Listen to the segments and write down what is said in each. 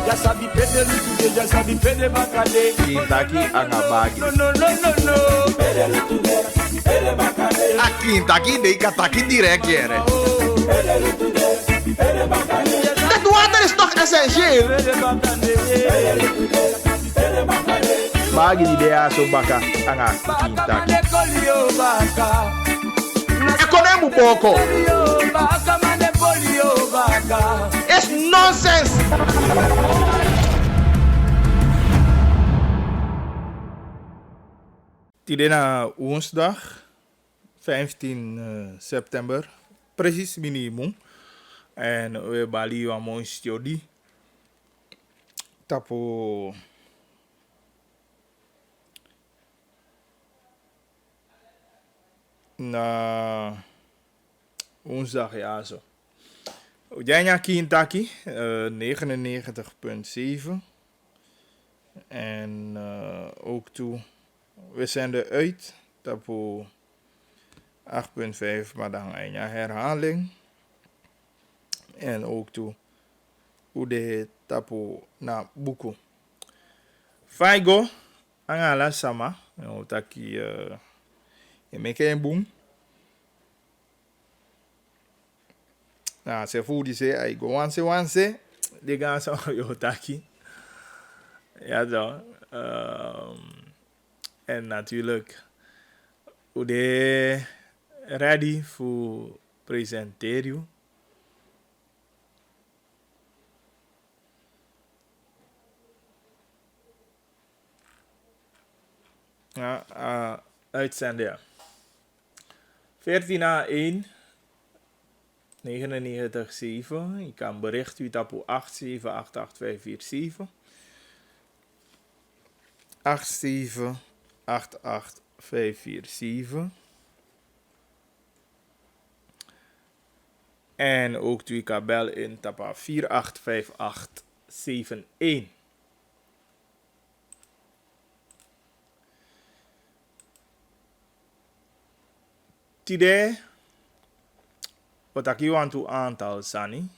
Ya sabi pede lutude, ya sabi pede bakade. Quintaki angabagi. No, no, no, no, no. Pede lutude, pede bakade. A Quintaki de kataki direct jere. Pede lutude, pede bakade. Dat water is toch essentieel? Pede bakade. Pede lutude, pede bakade. Bagi di dea so baka anga Baka Quintaki. mane kolio baka. Ekonemu boko. Baka mane kolio baka. It's nonsense. Tidena woensdag 15 september, precies minimum. En we bali wa mon study. Tapo na woensdag ja zo. Ujanya Kintaki 99,7. En ook toe, we zenden uit tapo 8,5, maar dan een herhaling. En ook toe, hoe de tapo na buku. Faigo, angala sama, taki je meke een boom. Nou, ze voelde ze, I go wanse, die gaan zo, yo taki. Ja, zo. En natuurlijk, hoe de ready voor presenteren. Ja, uitzenden, ja. 14A1 99,7. Je kan bericht u tapu 8788 547. En ook u kan bel in tapa 485871. Today, wat ik hier aan toe aantal Sani.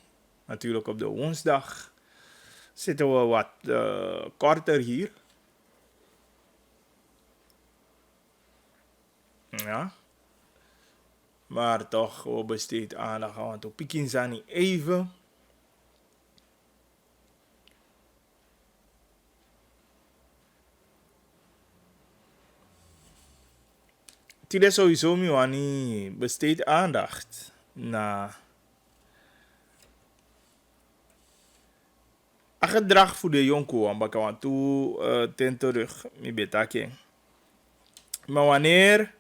Natuurlijk op de woensdag zitten we wat korter hier. Ja. Maar toch, we besteed aandacht aan toe Pikin Sani even. Het is sowieso niet besteed aandacht naar het gedrag voor de jonko, omdat ik aan toe ten terug mi betake. Maar wanneer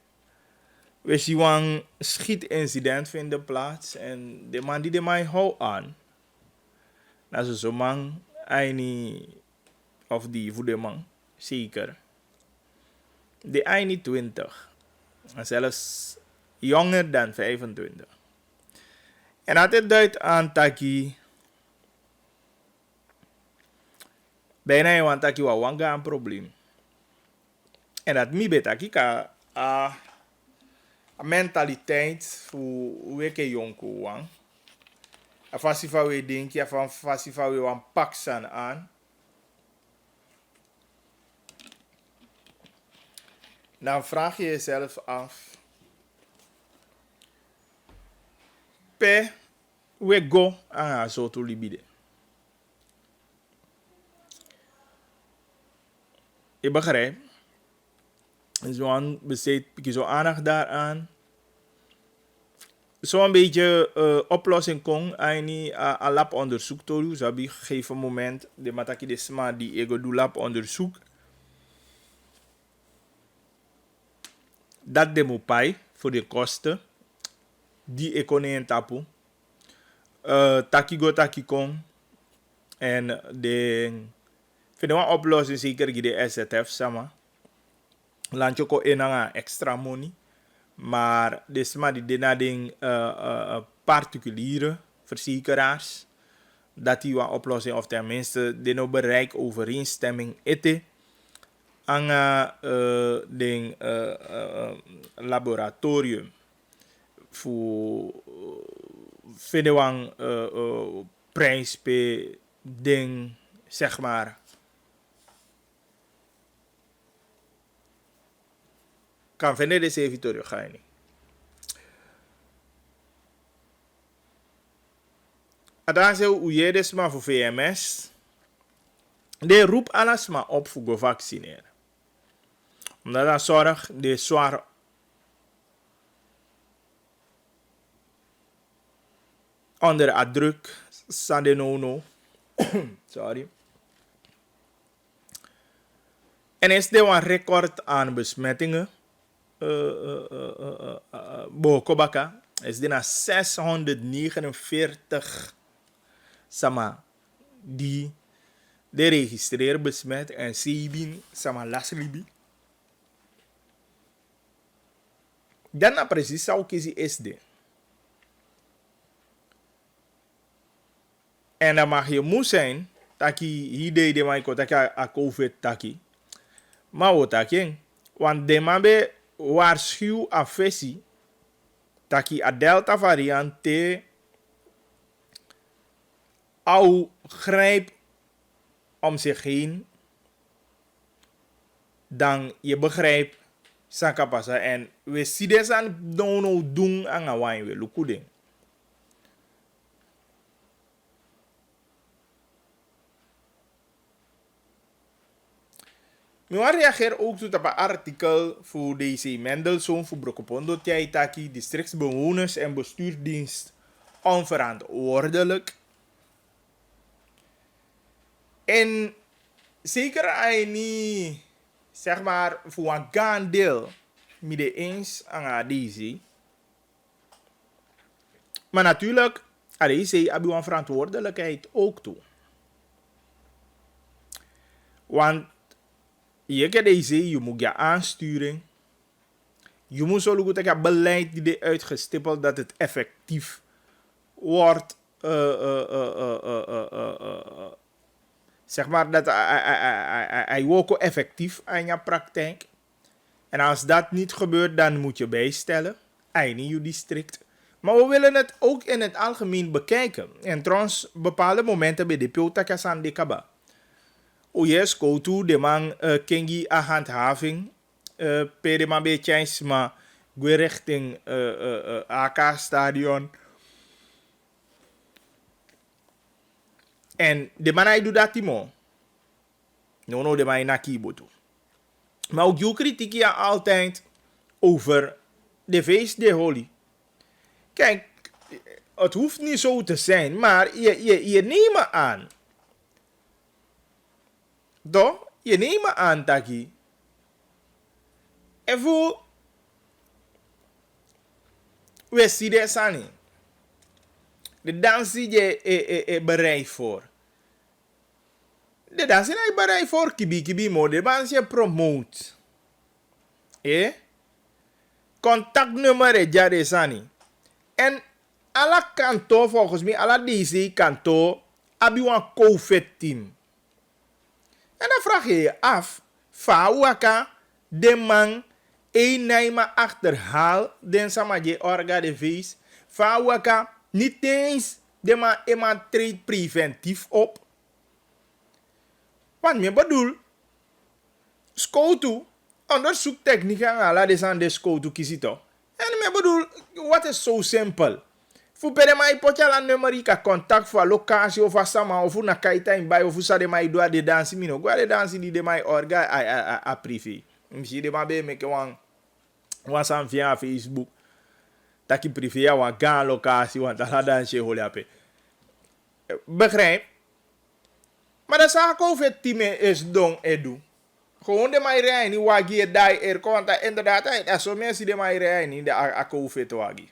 we zien een schietincident vinden plaats en de man die de mij houdt aan, dat is zo'n man, of die voor de man, zeker. De hij niet 20. En zelfs jonger dan 25. En dat het duidt aan taki bijna je want taki wanga een probleem. En dat mi betaki ka a mentaliteit voor weke jonko wang. A fasifa we denki, a fasifa we wan paksan aan. Dan vraag je jezelf af. Pe we go aan zo to libide. Je begrijpt. Zo'n besteed ik zo aandacht daaraan. Zo'n beetje oplossing kon. Aini a lab onderzoek toe. Zo heb je gegeven moment de mataki de sma die ego doe lab onderzoek. Dat de mopai voor de kosten. Die economie tapu. Takigo takikon. En de vind een oplossing zeker de SZF sama. Landje ko enanga extra money. Maar desma die denading particuliere verzekeraars. Dat die een oplossing of tenminste de no bereik overeenstemming ete. Anga ding laboratorium. Voor vinden we prijs pe ding zeg maar, kan vinden de servitorio ga je niet. Adanse ujedes maar voor VMS. De roep alles maar op voor vaccineren. Omdat dat zorg de zwaar onder druk sadenono. Sorry. En is er een record aan besmettingen. Bokobaka is er naar 649 sama die de registreren besmet en 7 sama lasribi. Dan na precies zou kiezen is de. En dan mag je moe zijn, taki hide de maiko taki a COVID taki. Maar wat taki? Want de man be waarschuw a fesi taki a delta variant te au grijp om zich heen, dan je begrijpt sakapasa en we zien des aan dono doen aan a wine we lukuding. Ik reageer ook op een artikel voor DC Mendelssohn voor Brokopondo Tjaitaki, districtsbewoners en bestuursdienst onverantwoordelijk. En zeker als je niet, zeg maar, voor een gaan deel midden eens aan DC. Maar natuurlijk, DC heb je een verantwoordelijkheid ook toe. Want je kan deze, je moet je aansturing. Je moet zo goed dat beleid die uitgestippeld dat het effectief wordt. Zeg maar dat hij ook effectief aan je praktijk. En als dat niet gebeurt, dan moet je bijstellen. In je district. Maar we willen het ook in het algemeen bekijken. En trouwens, bepaalde momenten bij de Piotakas aan de Kaba. O yes, go to de man kengi a handhaving. Per de man beetje maar go richting AK stadion. En de man hij doet dat timo. No, de man na kibotu. Maar ook je kritiek ja altijd over de feest de holy. Kijk, het hoeft niet zo te zijn, maar je neemt aan. Doch, je neemt aan, Taki. En voor we zien dit aan. De dans die je bereid voor. De dans die je bereid voor, kibi mo. De dans je promote. Contactnummer is jare sani. En alle kantoor, volgens mij, alle DC kantoor, hebben een COVID-team. En dan vraag je je af, Fawaka, de man, een naima achterhaal, den samaje orga de feest. Fawaka, niet eens, de man treedt preventief op. Want me bedoel, skoutu, onderzoektechnieken ala de san de skoutu kisito. En me bedoel, wat is zo simpel? Fu pere mai potjala numeri ka contact voor locatie of asama of na kaita in bij of sa de mai doa de dansi mino. Gwa de dansi di de mai orga a privé. Msi de ma be meke wan san via Facebook. Taki privé ya wan gaan locatie wan tala dansi holi ape. Begrijp? Maar de zaak over het team is don edu. Gewoon de mai rei ni wagi e dai er konta inderdaad ai so mensen de mai rei ni de a COVID wagi.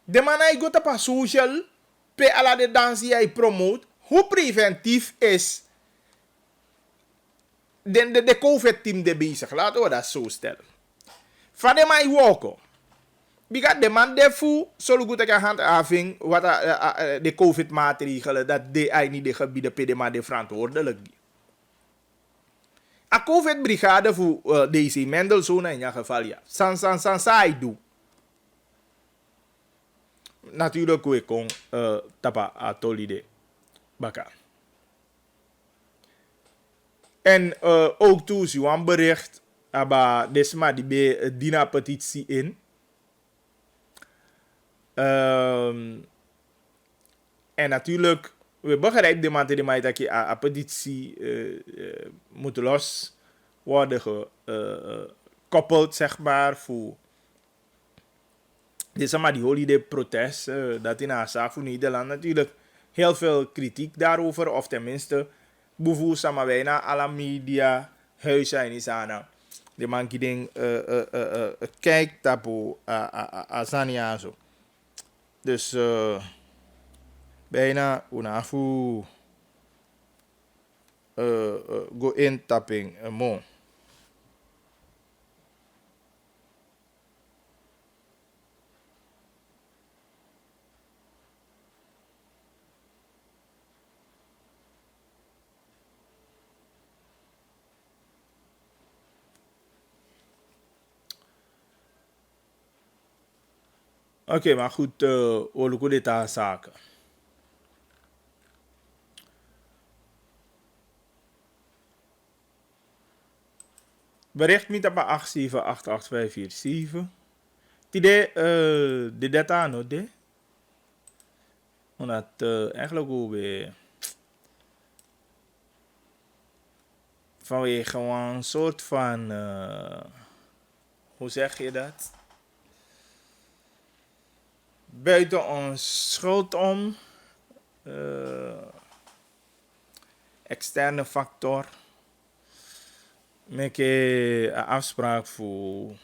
De man hij gaat op social, pe ala de dansie hij promote, hoe preventief is de COVID-team de bezig. Laten we dat zo stellen. Van de man walken. Because de man defu, zo goed ik handhaving, wat de COVID-maatregelen, dat de hij niet de gebieden pe de man de verantwoordelijk. A COVID-brigade voor deze Mendelssohn in jouw geval, ja. San, hij doet. natuurlijk we kon tapa atolide baka. En ook toe zie een bericht aba desma die be dina petitie in. En natuurlijk we begrijpen de man die mij dat je a petitie moet los worden gekoppeld zeg maar voor dit is maar die holiday protest dat in Asa voor Nederland natuurlijk heel veel kritiek daarover of tenminste boevoe sama bijna alle media huizen in Isana de man die ding kijkt tapo Asania zo dus bijna unafu go in tapping mo. Oké, maar goed, we lopen dit aan zaken. Bericht me op 878847. Tide de data no de. Omdat eigenlijk hoe we vanwege gewoon een soort van hoe zeg je dat? Buiten ons schuld om externe factor. Make een afspraak voor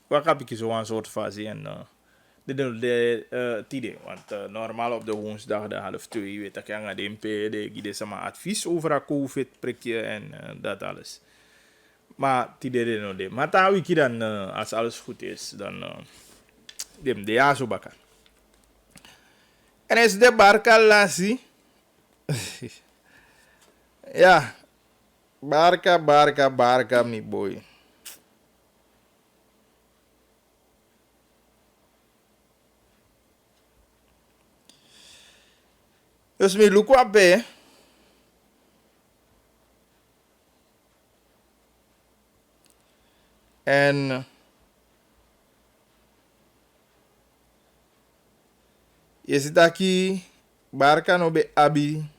wat heb ik zo'n soort fase en de tide, want normaal op de woensdag de 1:30 weet ik aan de MP de giet ze maar advies over een COVID prikje en dat alles. Maar tide de no de. Maar daar wiki dan als alles goed is dan de ja zo bakken. En is de barka lasi. Ja. Barca, mi boy. Dus mi luku abe. En je zit aquí Barca no be abi.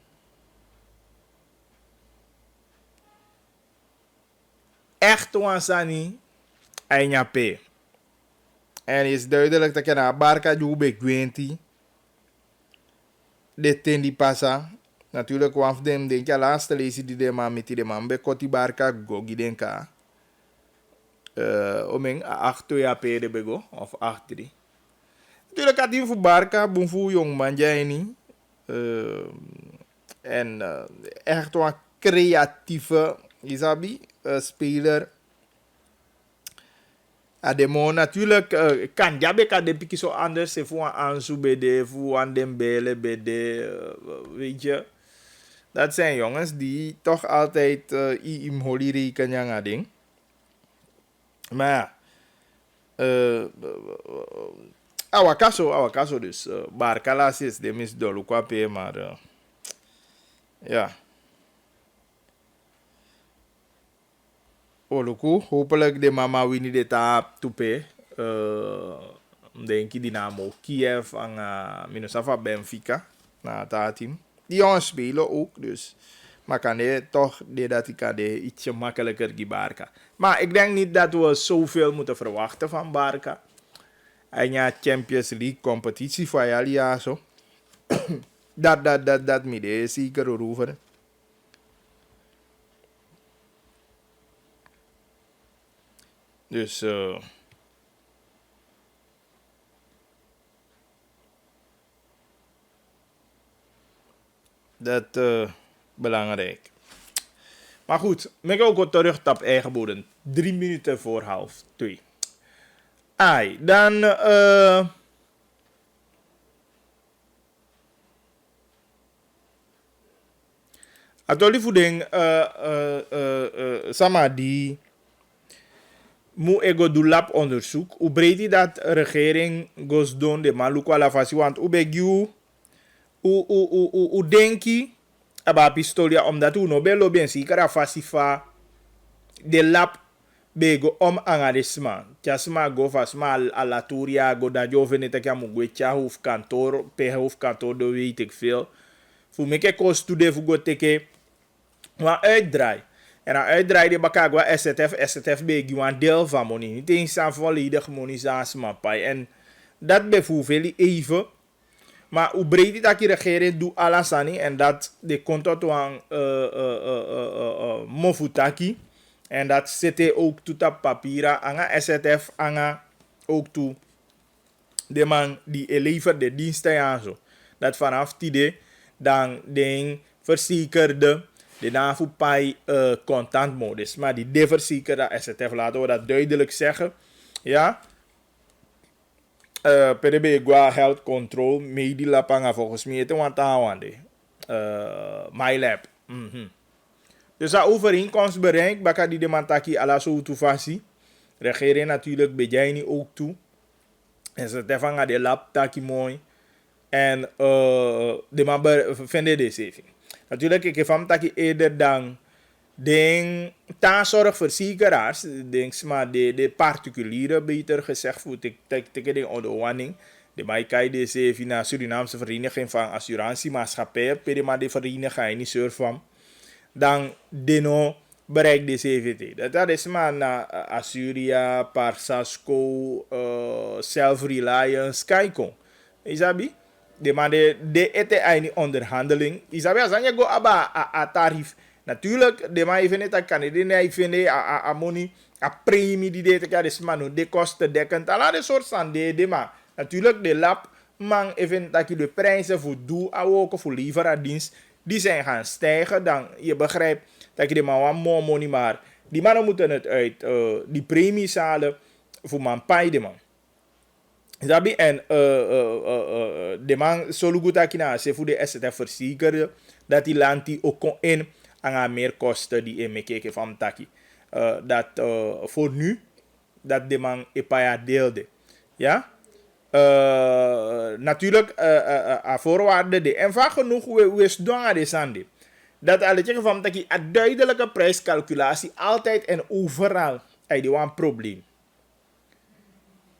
Echt wansani ainyape. En is duidelijk dat je naar Barca jube gwenti. De ten die passa. Natuurlijk wanf dem denk je laatste lezen die de man met die de man be koti Barca gogi denka. Omeng 8-2 de bego of 8-3. Natuurlijk had hij voor Barca, boem voor jong man jij niet. En echt een creatieve Isabi speler. Ademo natuurlijk kan jabe kan de piki zo anders se voor Ansu bede voor aan Dembele bede weet je. Dat zijn jongens die toch altijd im holiri kan yang ding. Maar awakaso dus Barca laatst is de mis dolu qua pe maar ja. Oluku, hopelijk de mama wini de taap tupe. Denk je Dynamo Kiev en Minusava Benfica. Na dat team. Die jongens spelen ook, dus. Maar kan je toch dat ik ietsje makkelijker die Barca. Maar ik denk niet dat we zoveel moeten verwachten van Barca. En ja, Champions League competitie voor jou zo. Dat midden zeker over. Dus dat belangrijk. Maar goed, ik ook wat terug op eigen bodem. 3 minuten voor 1:30. Ai, dan atoli voeding sama die moet ego do lab onderzoek. Hoe breed die dat regering goes doen de maluko ala fasi want hoe begju hoe denk je aba pistolia omdat u no belo bien si kara fasi fa de lab bego angarisma kasma go fasma ala turia go da jovene te kamu gwecha hoef kantoor per hoef kantoor do weet ik veel. Voor me ke kost de voor go teke wa uitdraai. En dan uitdraai de bakagwa STF begi een deel van money. Niet eens aan volledig monisatie maar pai. En dat bevoelt even. Maar hoe breed dat die regering doet alasani en dat de contact aan mofutaki. En dat zit ook toe op papieren. Anga STF anga ook toe de man die levert de diensten en zo. Dat vanaf die de dan de verzekerde de NAVO pai contant modus. Maar die de verzekerde STF laten we dat duidelijk zeggen. Ja. PDB gua health control medi lapanga volgens mij te want aanwande. MyLab. Dus dat overeenkomst bereikt, baka die de mantaki ala zo toefasi. Regering natuurlijk bejai ook toe. En ze tevanga de lab taki mooi. En de man vinden de saving. Natuurlijk, ik heb hem taki eerder dan de taanzorgverzekeraars, denk maar de particuliere beter gezegd, voor de onderwanning. De Maikai de saving naar Surinaamse Vereniging van Assurantiemaatschappij, per de vereniging ga je niet surfen. Dan deno bereik de CVT. Dat is maar na Assuria, Parsasco, Self-Reliance, Kaikon. Isabi? De man de ete een onderhandeling. Isabi, als je go a tarief. Natuurlijk, de man even net kan je niet vinden a money, a premie die de te is man de kosten dekkend. Alla de soort van de man. Natuurlijk, de lab man even dat je de prijzen voor doe ook voor leveraardienst. Die zijn gaan stijgen, dan je begrijpt dat je de man wat more money maar. Die mannen moeten het uit die premies halen voor man paai de man. Zabi en de man zo goed dat je na ze voor de STF verzekerde dat die land die ook kon in aan meer kosten die in mekeke van taki. Dat voor nu dat de man epaya deelde. Ja? Natuurlijk a voorwaarden de en vaak genoeg we is doen aan de zande. Dat alle zeggen van dat je een duidelijke prijscalculatie altijd en overal is een probleem.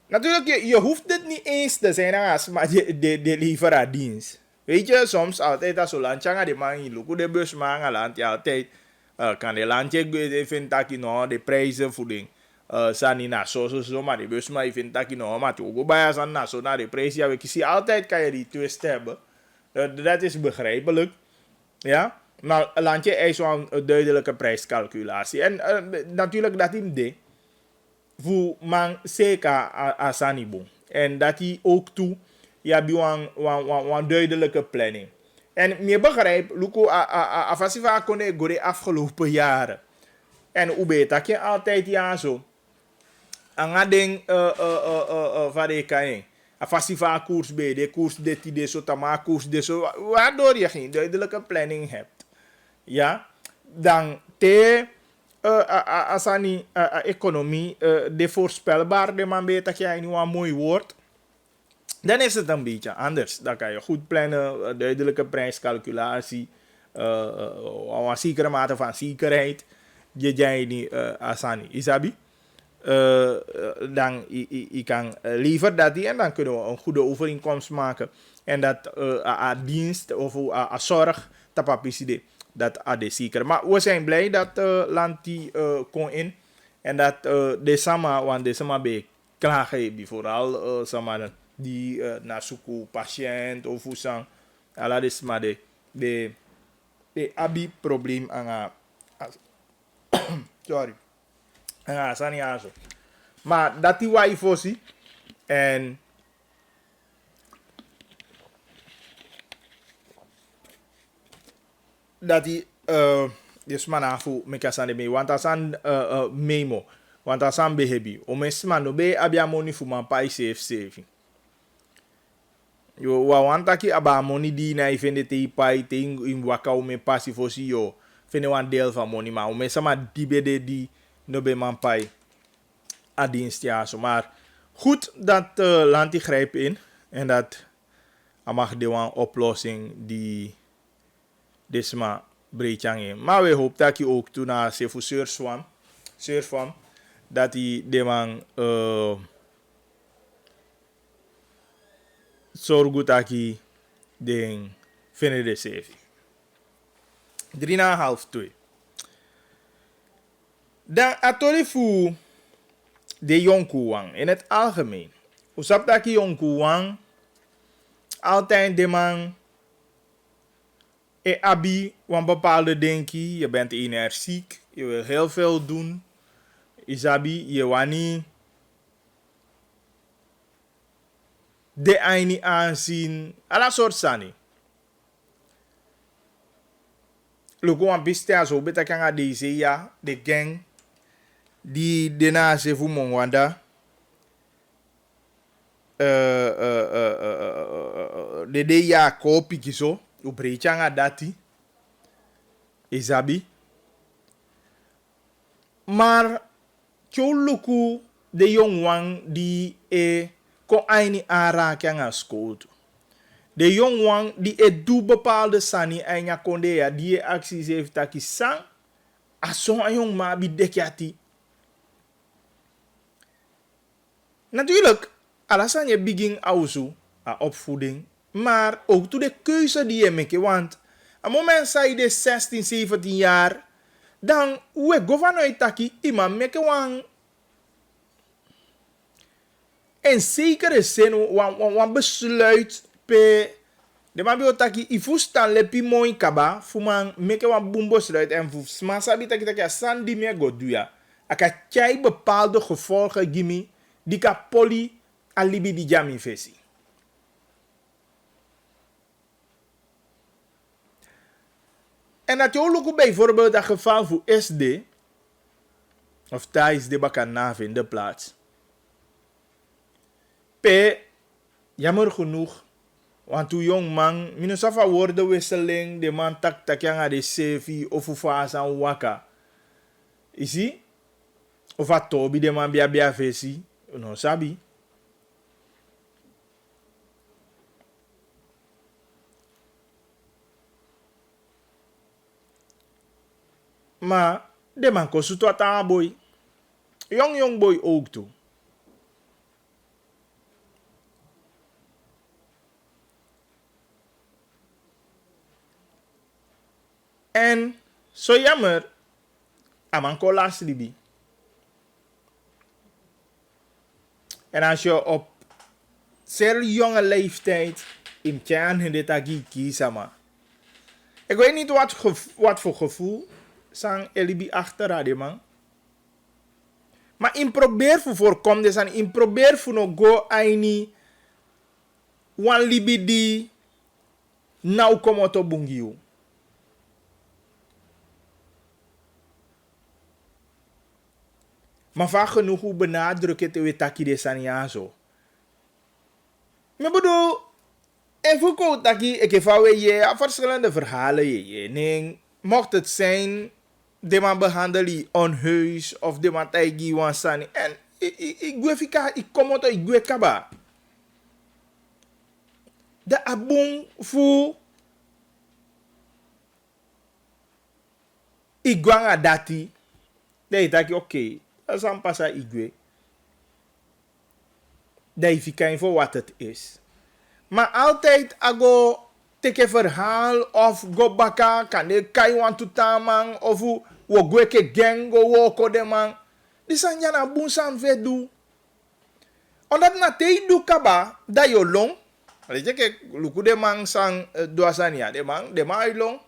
Natuurlijk je hoeft het niet eens te zijn als maar de leveraardienst. Weet je soms altijd als landje de man in loco de bus man land ja altijd kan de landje vindt dat je nou de prijzen voeding. Sani na zo maar de bus maar je vindt dat je nou maar toe go bij san na zo naar de prijs ja we zie altijd kan je die twist hebben. Dat is begrijpelijk. Ja, maar een landje is zo'n duidelijke prijscalculatie en natuurlijk dat hem deed voor man zeker a sanibo en dat hij ook toe ja bij een duidelijke planning. En meer begrijp Luko a fasiva kon go de afgelopen jaren. En hoe beter je altijd ja zo. Anga ding van de kan a fasiva koers bij de koers dit die zo tama koers de zo waardoor je geen duidelijke planning hebt. Ja, dan te asani economie de voorspelbaar de man beter je nu een mooi woord. Dan is het een beetje anders. Dan kan je goed plannen, duidelijke prijscalculatie, een zekere mate van zekerheid. Je jij niet asani, isabi. Dan je kan liever dat die en dan kunnen we een goede overeenkomst maken. En dat dienst of zorg tapapicide dat ade zeker. Maar we zijn blij dat land die kon in en dat de sama want de sama be klagen vooral sama die naar suku patiënt of usang ala de sama de abi probleem aan sorry sani aso. Maar dat die wai fosi en dat die dus manafu mekasande me want asan memo want asan behebi o mesma no be abia money fu man pai saving yo wa wanta ki aba money di na ifende te pai te in waka o me pasi fosi yo fene wan deel van money ma o mesma di bede di no be man pai aan dienst ja. Maar goed dat land die grijpt in. En dat mag de een oplossing die desma breedjang in. Maar we hopen dat je ook toen naar se voor surfam dat hij de man zorgt dat hij de vinden de sevi. 3,5 2. Dan atori fu de Yonkuwang in het algemeen. Usap dat die Yonkuwang altijd de man abi een bepaalde denkie. Je bent energiek, je wil heel veel doen. Isabi, je wani de aini aanzien. Alla soort sani. Luko wan biste azo beta kanga deze ya, de gang. Die dena se fu mongwanda. De ya kopi kiso. Ubrechanga dati. Isabi. Maar Choluku de jongwang die ko aini ara kanga school. De jongwang die doe bepaalde sani enya konde ya die acties heeft taki sang. Ason jong ma bi dekyati. Natuurlijk, alasan je begin auzu a opvoeding. Maar ook toe de keuze die je maakt. Want a moment zij de 16, 17 jaar. Dan we governor taki iman make wan. En zekere zin wan besluit pe. De man bi taki ifustan lepi mooi kaba. Fuman make wan boom besluit. En smasa bi taki taki san di me goduya. Aka kei bepaalde gevolgen gimi. Die ka poli alibi di jami fesi. En dat je ook bijvoorbeeld dat geval voor SD. Of Thais de Bakanave in de plaats. P. Jammer genoeg. Want toen jong man. Minusafa woordenwisseling. De man tak yang de CV. Of ufasa aan waka. Isi? Of a tobi de man bia fesi. No sabi. Maar de man kost het aan boy. Jong boy ook toe. En zo jammer. Aman kolas libi. En als je op zeer jonge leeftijd in Tjaan in dit agi kiesama. Ik weet niet wat voor gevoel sang elibi achter die man. Maar in probeer voor voorkom dus en in probeer voor no go aini wan libi di nou komo to bungiu. Maar vaak genoeg hoe benadruk het we taki de saniazo. Maar bedoel, even goed taki ik heb je verschillende verhalen je. Nee, mocht het zijn de man behandel je onheus of de man taigi wan sani en ik gwefika ik kom uit ik gwekaba. De abung fu ik gwanga dati. De taki oké. Dat is pasa igwe. Dat je kijkt voor wat het is. Maar altijd ago teke verhaal of go baka kan de kai want to tamang of wo gweke gang go woko de man. Di san jana bunsan vedu. Omdat na te du kaba da yo long. Weet je ke luku de man sang doasania de man long.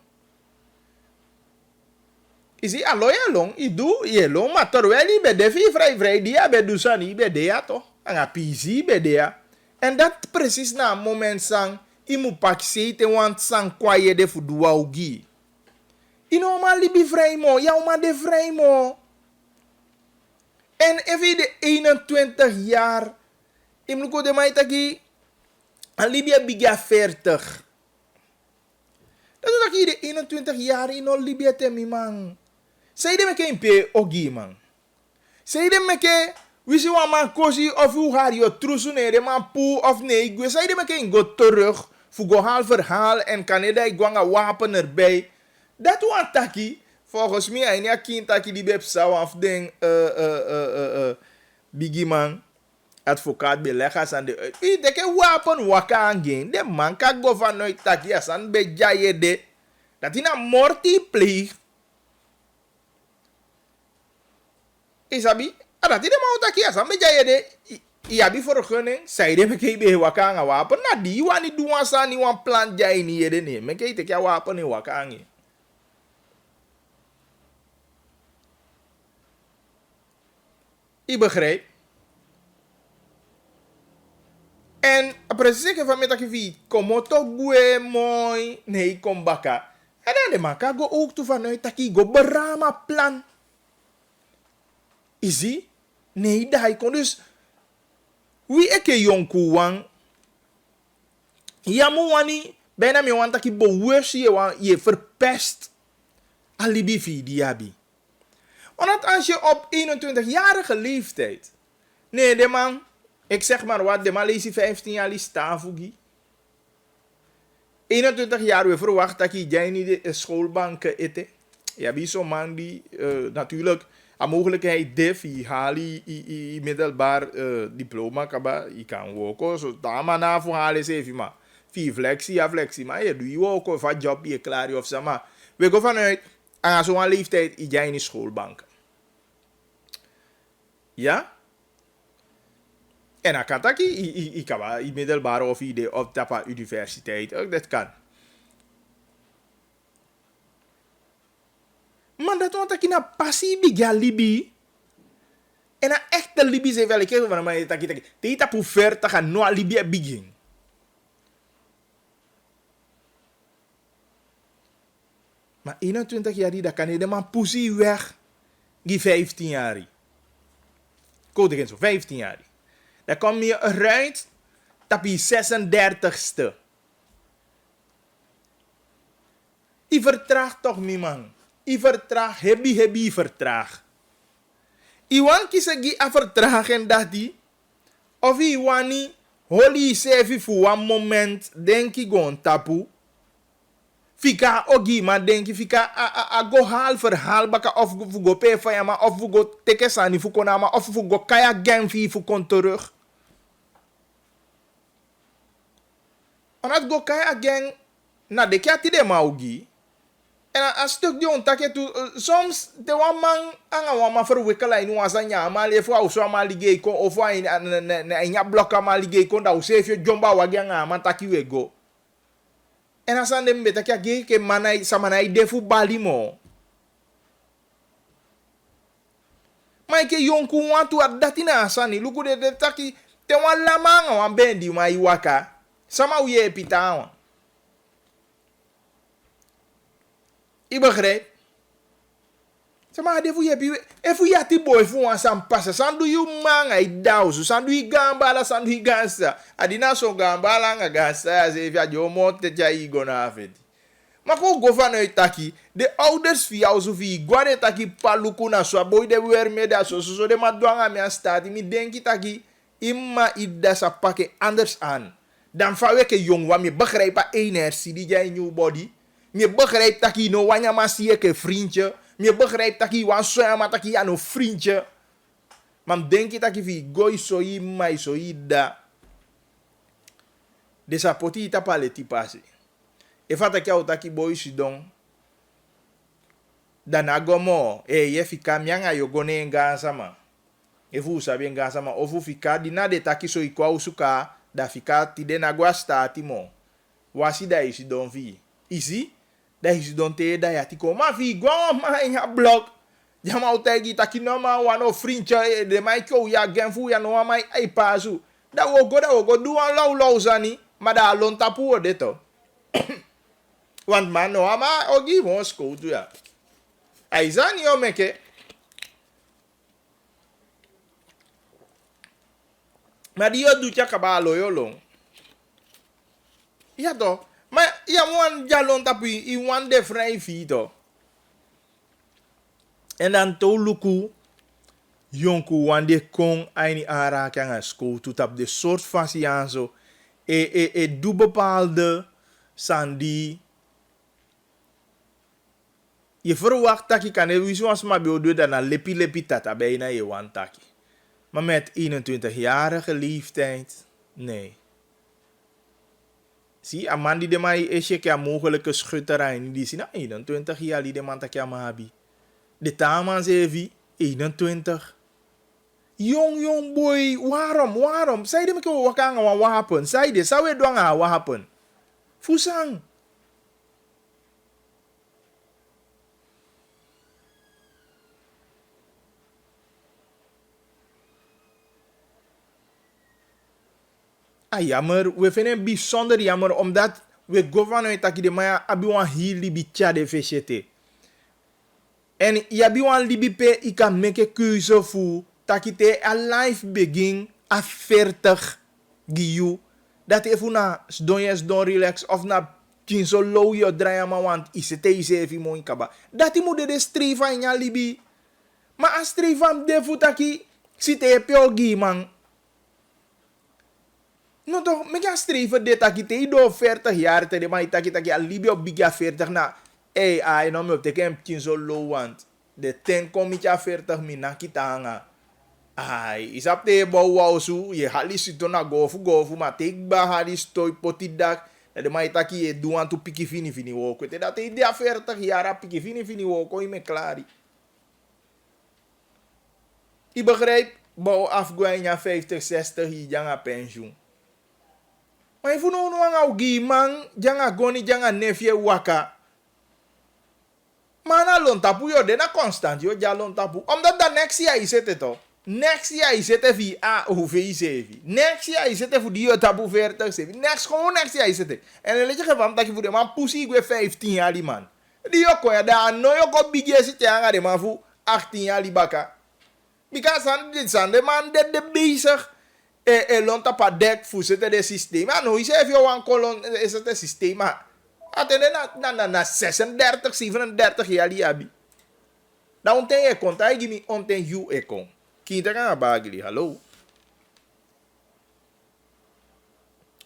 Isi aloya long, idu ye long, maar terwijl je bij de vrij dia bij dusani bij de ja toch, anga pisi bij de ja. En dat precies na een moment sang, imu pak te want sang kwaye de fudua ugi. Ino ma libi vrij mo, ja ma de vrij mo. En even de 21 jaar, imluko de maitaki, aan Libya bigya 40. Dat is dat je de 21 jaar in Libya temi man. Zij de meke in pe ogi man. Zij de meke Wie ze wel man kosi of hoe haar je trussen nee, de man poe of nee. Ik zei de me go terug. Voor go haal verhaal en kan je daar gewoon wapen erbij. Dat was taki. Volgens mij en ja kind taki die bep zou af ding biggie man. Advocaat beleggers aan de deke wapen wakan geen. De man kan go vanuit taki as aan bejaye de. Dat in een mortie pleeg. Isabi? Dat is de man taki as aan bejaye de. Iabi vergunning. Zij de me kei be wakan wapen. Na die wani doen sa ni wan plan jay ni yede ne. Me kei teke wapen ni wakan. Ik begrijp. En precies van met dat je kom toch boe mooi nee kom baka. En dan de man kan go ook toe vanuit dat je go berama plan. Easy? Nee, dat kon dus. Wie eke jonku wang. Ja mo wani bijna me want dat je bewust je verpest alibi fi diabi. Want als je op 21-jarige leeftijd. Nee, de man. Ik zeg maar wat, de man leest 15 jaar die stavugi. 21 jaar we verwacht dat jij niet de schoolbanken eten. Ja, wie zo'n man die natuurlijk aan mogelijkheid def, hali middelbaar diploma kaba, je kan ook zo daar maar na voor halen even maar. Vier flexie, maar je doet je ook van job je klaar of zo maar. We gaan vanuit aan zo'n leeftijd jij niet schoolbanken. Ja? En dan kan dat ik kan middelbaar of idee op de universiteit. Ook dat kan. Maar dat want ik na passie biga libi. En na echte libi ze wel ik van mij dat ik dit op ver te gaan no libi begin. Maar 21 jaar dat kan je de man pussy weg. Die 15 jaar. Code geen zo 15 jaar. Dan kom je eruit op je 36ste. Je vertraagt toch niet, man. Je vertraagt, hebby vertraag. Je want kiezen die a vertragen dat die. Of je want niet, holy sevi voor een moment, denk je gewoon tapu. Fika ogi, maar denk je, fika a go haal verhaal baka of go pay van je, of go teke sani voor konama, of go kaya genfi voor kon terug. Omdat go kaya gang na de kati de maugi. En een stuk die ontake toe, soms de wan man anga wan man verwikkelen in wansa nyama le voor zo maar ligge kon of wa in ja blokka maar ligge kon da usef je jomba wagi anga man taki we go. En als aan de mbeta kia ke manai samanai defu balimo. Maar ke yonku wantu adatina asani luku de taki te wan lamanga wan bendi ma iwaka. Sama uye pitawa. Ik begrijp. Zeg maar, even je die boy voor ons aan passen. Sandu je man ai dauzu, sandu je gambala, sandu je gansa. Adina so gambala nga gansa, ze via jo mote ja igona afeti. Maar ko vanuit taki, de ouders via jou zo via guarde taki paluku na so boy de weer me da so de madwanga me stati mi denki taki imma idda sa pakke anders aan. Dan vanwege jong wa me begrijpen energie die jij in je body. Me begrijpt dat je no wanya masie ke vriendje. Me begrijpt dat je wan soya maar dat je no vriendje. Maar denk je dat je vi gooi so yi mai so yi da. De sapoti ita pale ti pase. E fata kia utaki boy si don. Dan agomo ye fika mianga yo gone nga sama. E fu sabi nga sama o fu fika dina de taki so ikwa usuka da fika ti de na gwa stati mo. Wasi da isi don vi. Isi da is don te da ya tiko ma fi gwa ma in ha blok jama utegi takino ma wano frincha de mai ko ya genfu ya no mai ai pasu da wo go du an law zani ma da lon tapu de to want man no ama ogi mo sko tu ya ai zani o meke ma dio du cha kabalo yo long ya to. Maar ja, wan jalon tapi i wan de vrij fito. En dan to luku Jonku wande kon aini aanraken aan school. Tot op de soort van zo. Doe bepaalde sandi. Je verwacht dat je kan even zoals maar doen dan lepi tata bijna je wantaki. Maar met 21-jarige leeftijd, nee. Zie, een man die de mij is je mogelijke schutterij. Die zien, 21 jaar die de man tak je habi. De taman zevi, 21. Jong boy, waarom? Zij de me ko wakanga wa wapen. Zij de, zou je doen aan wapen. Fusang. Jammer, we vinden het bijzonder jammer omdat we governen dat de maya abiwan heel libi de VCT. En yabiwan libi pe ik kan make keuze voor dat je a life begin a 40 giu. Dat even na don relax of na kinso low yo drama want is even mooi kaba. Dat je moet de streven in je libi. Maar a streven de futaki zit pio gi man. No toch, me kan streven dit takite do 40 jaar te de maar takite al Libië op bigja 40 na. Ai no me op teken kin zo low want. De ten komitja 40 mina kitanga. Ai, isap te bau su, je halis sito na gofu maar tek ba halis toy potidak. De maar taki je duan tu piki fini wo. Kwete dat te dia 40 jaar piki fini wo ko me klari. I begrijp, bouw afgwijn 50, 60 hier janga pensioen. Maar if you no wanga ugi man, janga goni janga nefie waka. Mana lon tapu yo, de na constant yo, ja lon tapu. Omdat da next year is het to. Next year is het vi a hoeveel is het. Next year is het voor die yo tapu 40 sevi. Gewoon next year is het. En dan let je gewoon dat je voor de man pussy ik 15 jaar die man. Die yo kon ja da no yo ko bigje zit ja de man voor 18 jaar die baka. Because aan dit zijn de man de bezig. Lonta pa dek voor zitten de systeem. Ja, nou, je even een kolon is het een systeem. Maar na 36, 37 jaar die abi. Dan onten je komt, hij give me onten you e kom. Kinta kan bagli, hallo.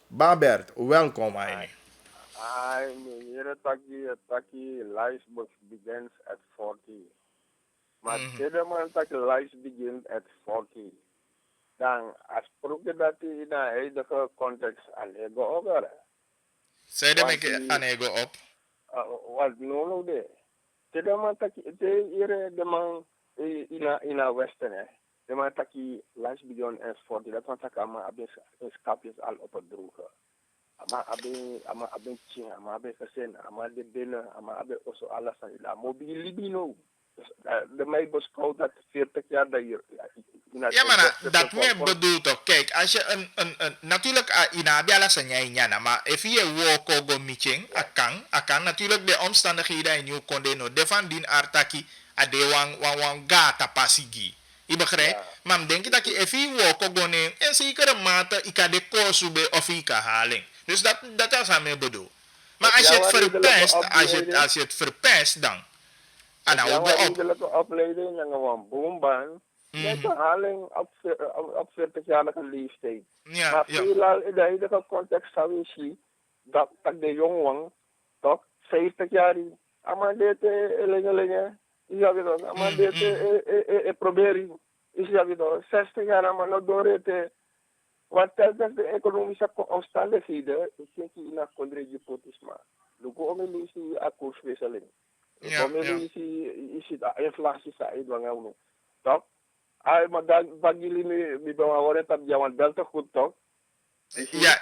Babert, welkom hij. Meneer Taki, life begins at 40. Maar de man Taki, life begins at 40. Dan afsproken dat hij in de huidige context aan ego over. Zij de me aan ego op? Wat no de. De man Taki, de man in a westen hè. De man Taki, life begins at 40. Dat man Taki ama abis skapjes al op het droge. Ama abin ching, ama abin gezin, ama de binnen, ama abin oso alles aan ila. Mobi libino. De mij beschouwt dat 40 jaar dat hier. Ja, maar dat me bedoelt toch. Kijk, als je natuurlijk in Abiala zijn maar if je walk go meeting, kan natuurlijk de omstandigheden in je condeno. De van die artaki, de wang gata pasigi. Je begrijpt? Maar denk je dat je if je walk go neem, en zekere mate, ik kan de koosube of ik kan halen. Dus dat is aan mij bedoel. Maar als je het verpest, als je het verpest, dan. Ja, maar opleiding en gewoon boombaan. Met een haling op 40-jarige leeftijd. Ja, maar veelal in de huidige context zou je zien dat de jongen toch 50 jaar is. Maar dit lingelingen, is dat weer. Maar dit proberen, is dat weer. 60 jaar, maar nog door het. Want tijdens de economische omstandigheden, is het in een condregipotisme. Luko omilisi a koerswisseling. Is het inflatie saai dwang toch? Maar dan wat jullie me horen dat Jawan Delta goed toch? Ja,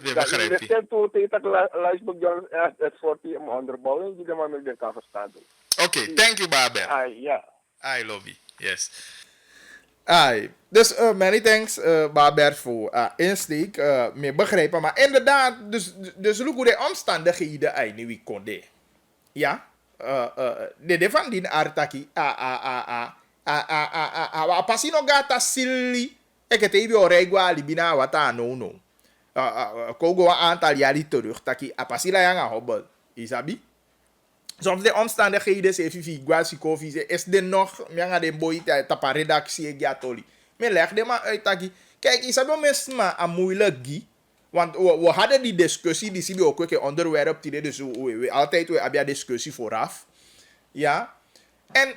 we begrijpen. Ik heb toen dat lijstboek John het 40 onderbouwing die de man met de kan verstaan. Oké, thank you Baber. Ja. I love you. Yes. Dus many thanks Baber voor insteek. Me begrijpen, maar inderdaad, dus look hoe de omstandigheden eigenlijk konden. Ja? De van die artaki pasino gata silli e che te ibi regua libina wata no kogo aantal jari terug taki apasila yang hobbel isabi Soms de omstandigheden se fifi guasi kofi se is de nog mianga de boy tapa redactie gatoli. Me leg de maar uit taki. Kijk, is dat mensen maar een moeilijk gi. Want we hadden die discussie, die zie je ook een onderwerp, dus we altijd hebben een discussie vooraf. Ja. En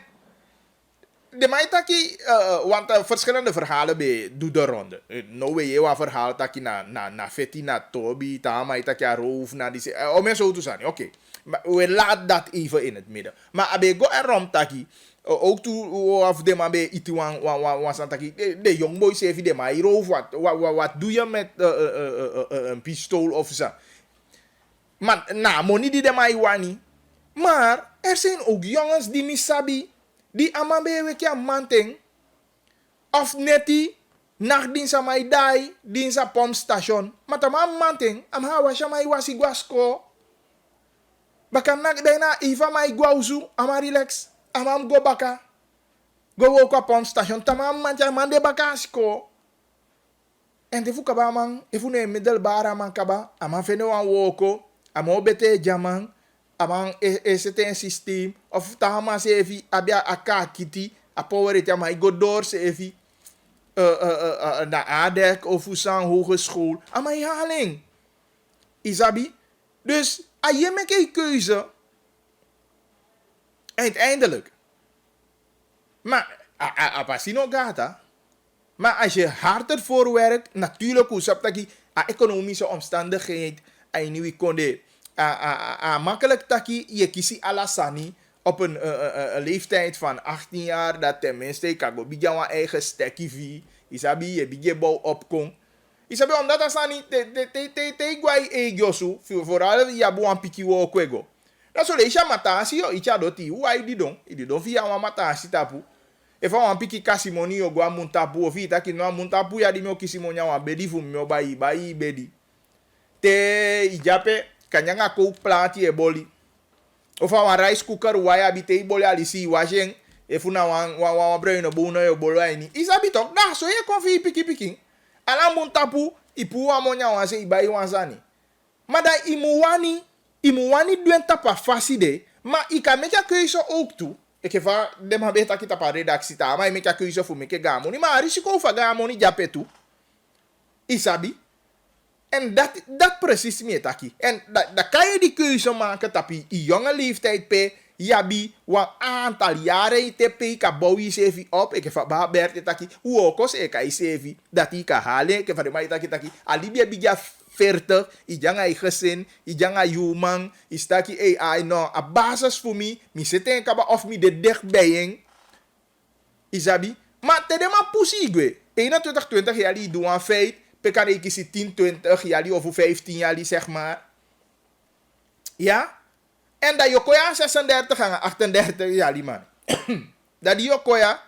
de maitaki, want verschillende verhalen doen de ronde. Nou weet je wat verhaal taki na Feti, na Toby, ta maitaki a roof, na die om en zo te zijn. Oké. Maar we laten dat even in het midden. Maar abe go en rom taki. Ook toe of de man bij iets de jongboy zegt de maar hierover wat doe je met een pistool of zo. Maar na money die de maar wani. Maar er zijn ook jongens die misabi die amabe wekja manting of neti nachtdienst aan mij dai dienst aan pompstation. Maar tamam manting am hawa shamai wasi guasko. Baka nak dena iva mai guauzu ama relax. Amam go baka. Go wo kwa pump station. Tamam manja mande baka asko. En te fuka ba man. Ifu ne middelbara man kaba. Ama fene wan woko. Ama obete jaman. Ama esete een systeem. Of tahama se evi. Abia aka kiti. A power it ama go door se evi. Na ADEC of Fusang Hogeschool. Ama haling. Isabi. Dus je maakt een keuze. Uiteindelijk. Maar, apasino gata. Maar als je hard ervoor werkt, natuurlijk, hoe zou dat economische omstandigheid, en nu konde, makkelijk taki, je kiest alasani op een leeftijd van 18 jaar, dat tenminste, kan go bijna een eigen stekkie vi, isabi, je bijna bouw opkom. Isabi, omdat dat sani, te guai egyosu, vooral je boe een piki wo kwego. Dat zo leesje matasi yo, icha doti, hoe ai di don via een matasi tapu. E fa wan piki kasimoni yo gwa muntapu, of ita ki no muntapu ya di me o kisimonya wan bedi fu me o bayi bedi. Te ijape, kanyanga kou planti e boli. Of wan rice cooker, waya bite i boli alisi, washing, e fu na wan bruine bono yo bolo aini. Isa bitok, da, so ye konfi piki. Ala muntapu, ipu wan monya wan se ibayi wan zani. Mada imuwani duen tapa faside, maar ik kan met je keuze ook toe. Ik heb van de man beter kita pa redactie ta, maar ik met je keuze voor me ke gamoni, maar risico van gamoni jape toe. Isabi. En dat precies me taki. En dat kan je die keuze maken tapi in jonge leeftijd pe yabi wan aantal jaren te pe ka bouw sevi op. Ik heb van ba berte taki. Hoe ook als ik kan sevi dat ik kan halen. Ik heb van de man taki alibi bijja 40, ijang ay gezin, ijang ay human, istaki AI no, a basis voor me, mi zitten kaba of mi de dichtbijing, isabi, maar te de ma pussy gwe, 21, 20 jaar die doen aan feit, pekan ik is 10, 20 jaar die of 15 jaar die zeg maar, ja, en dat jokoya 36 en 38 jaar die man, dat die jokoya,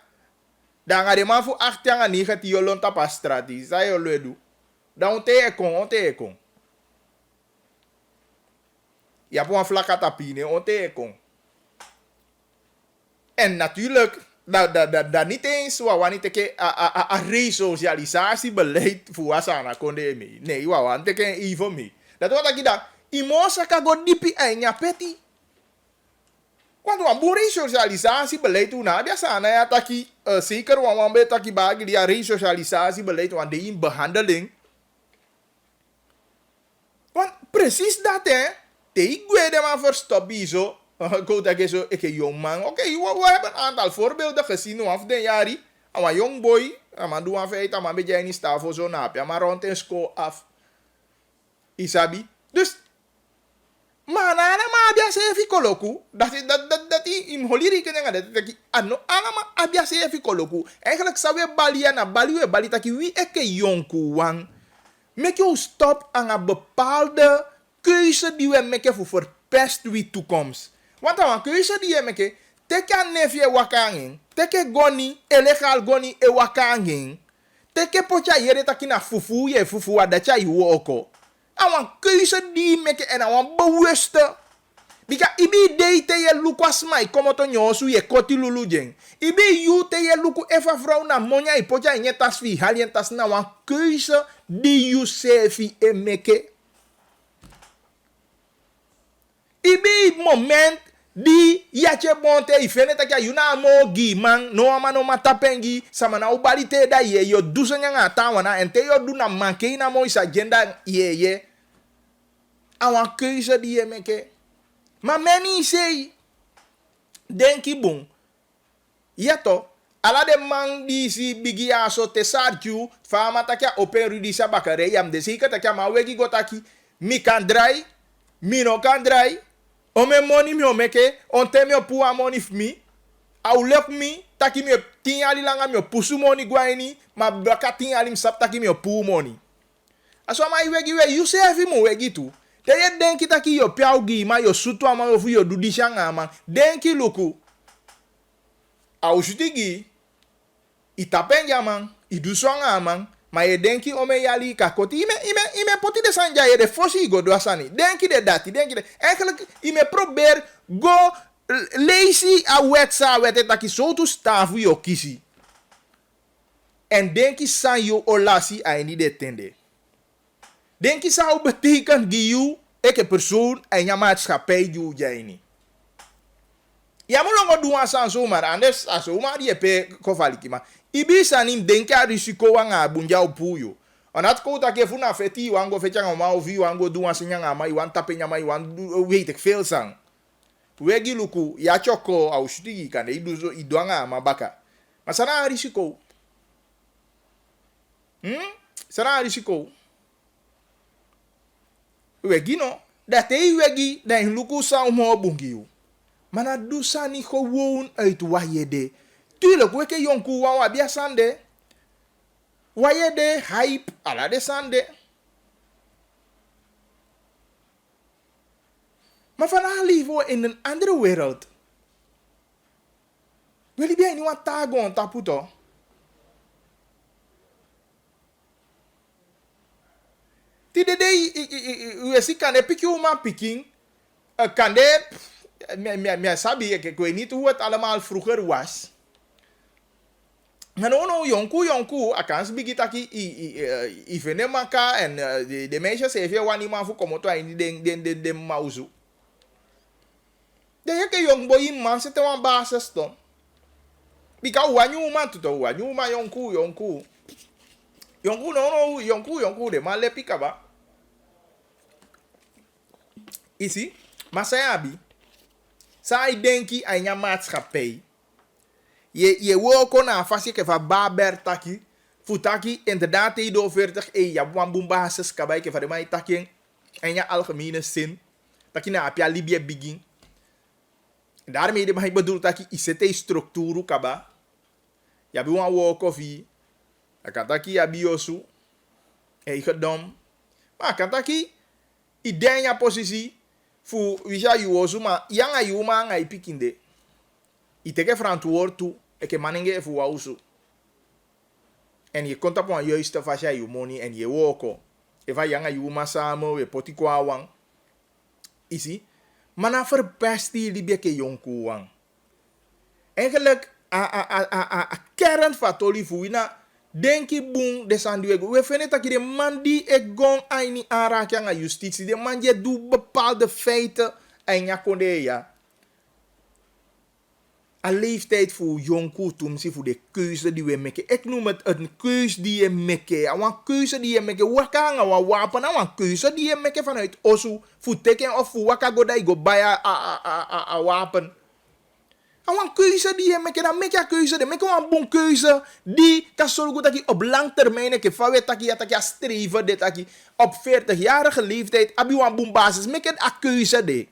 dan ga de man voor 8 jaar en 9 die jolon tapa strati, sa yo ledu. Dan on te ekon. Je hebt een vlakke tapine, on te ekon. En natuurlijk, dat niet eens, wanneer ik een resocialisatiebeleid voor Asana konde mee. Nee, wanneer ik even mee. Dat wat ik dacht, imosa ka go dipi en ja peti. Want een boer resocialisatiebeleid toen na, die Asana ja taki, zeker wanneer taki bagi die resocialisatiebeleid, want die in behandeling. Want precies dat, hè. Ik weet hem aan verstoppen zo. Ik een jong man. Oké, we hebben een aantal voorbeelden gezien. Of de jari. Een jong boy. Maar doe aan feit. Maar beetje niet staan voor zo'n aap. Maar rond in school af. Isabi. Dus. Maar na abia se fi koloku. Dat in holiri kenenga. Dat ano alama abia se fi koloku. Eigenlijk zou we balia na bali taki wie eke jonku wang. Make you stop aan een bepaalde keuze die we maken voor verpest wie toekomst. Want aan een keuze die we maken, teke nefje wakanging, teke goni, illegaal goni e wakanging, teke potja yere takina fufu ye fufu wadacha iwo oko. Aan een keuze die we maken en aan een bewuste. Bika ibi dei te ye luku asmai komo to nyosu ye koti lulu jeng. Ibi yu te ye luku eva vrouw na monya ipoja inye tas fi halien tas na wan keuze die yu sefi e meke. Ibi moment Di yache bonte ifene takia yuna mo gi man no ama no matapengi sama na ubalite da ye yo dusanya nga tawana ente yo du na manke na mo isa agenda ye awan keuze die meke ma meni sei denki bun yato ala de man di si bigi aso te sarju fama takia open rudisa bakare yam de sika takia ma wegi gotaki mi kan dry mi no kan dry o me money mi o meke on te mi o pu a money mi au lep mi taki mi tin ali langa mi o pusu money gwaini ma baka tin ali msap taki mi o pu money aso ma wegi we you say fi mo wegi tu te ye denki taki yo piaugi ma yo sutu ama yo fu yo dudisha ngama denki luku au shutigi itapenja man idusonga man ma ye denki ome yali kakoti ime poti de sanja ye de fosi go do asani denki de dati denki de eigenlijk ime probeer go lazy a wetsa wete taki so to stafu yo kisi en denki san yo olasi a ni de tende denki sa u betekent giu eke persoon en ya maatschappij ju jaini ya mo longo duwa san so mar andes aso ma die pe kovaliki ma ibisa nim denki a risiko wanga bunja upuyo onat ko ta ke funa feti wango fetjanga ma ovi wango duwa sinyanga ma iwan tapenya ma iwan weet ik veel sang wegi luku ya choko au shutigi kan iduzo idwanga mabaka masana risiko sana risiko wegi no dat ei wegi dan luku sa mo bungiu mana dusa ni gewoon uit wayede tuurlijk weke yonku wawa bia sande wayede hype ala de sande maar vandaag leven we in een andere wereld. Wil je bij een tagon taputo? Tidede u esi kan de pikje man picking kan de me sabi ik weet niet hoe het allemaal vroeger was. Maar no yonku akans bigitaki i vene maka en de meisjes even wani man fu komoto in de mauzu. De yeke young boy man zit een basis dan. Bika wanyu man tuto wanyu man yonku. Yonku de man le pika ba. Isi, maar sayabi. Sai denki anya maatschappij. Je woko na fasi ke va baber taki. Futaki inderdaad do 40 ja wan basis kabai ke va de mai taki anya algemene zin. Taki na apia Libya begin. Daarmee mag ik bedoel dat je ICT-structuur kaba. Je hebt een walk of je. Je kan dat je biosu. Eigendom. Maar kan dat je idee in positie. Voor wie je osu maar yang je maar ngai pikinde. Je teke verantwoord toe. Ik heb maninge voor wausu. En je komt op een juiste fase je money en je walk. Eva yang je maar samen we potikwa wang. Isi. Maar na verpest die libieke jonku wang. Eigenlijk a kern fatoli fuina denki boom de sanduego. We vinden dat de man die ik gong aini aanraak aan justitie. De man die doet bepaalde feiten en ja konde ja. Een leeftijd voor jonku tumsi voor de keuze die we maken. Ik noem het een keuze die je maken. Een keuze die je maken. Waka een wapen. Een keuze die je maken vanuit osu. Voor teken of voor waka go dat je go bij een wapen. Een keuze die je maken. Dan maak je een keuze. Dan maak je een bon keuze. Die kan zorgen dat je op lang termijn. Dat je streven. Dat je op 40-jarige leeftijd. Heb je een bon basis. Maak je een keuze die.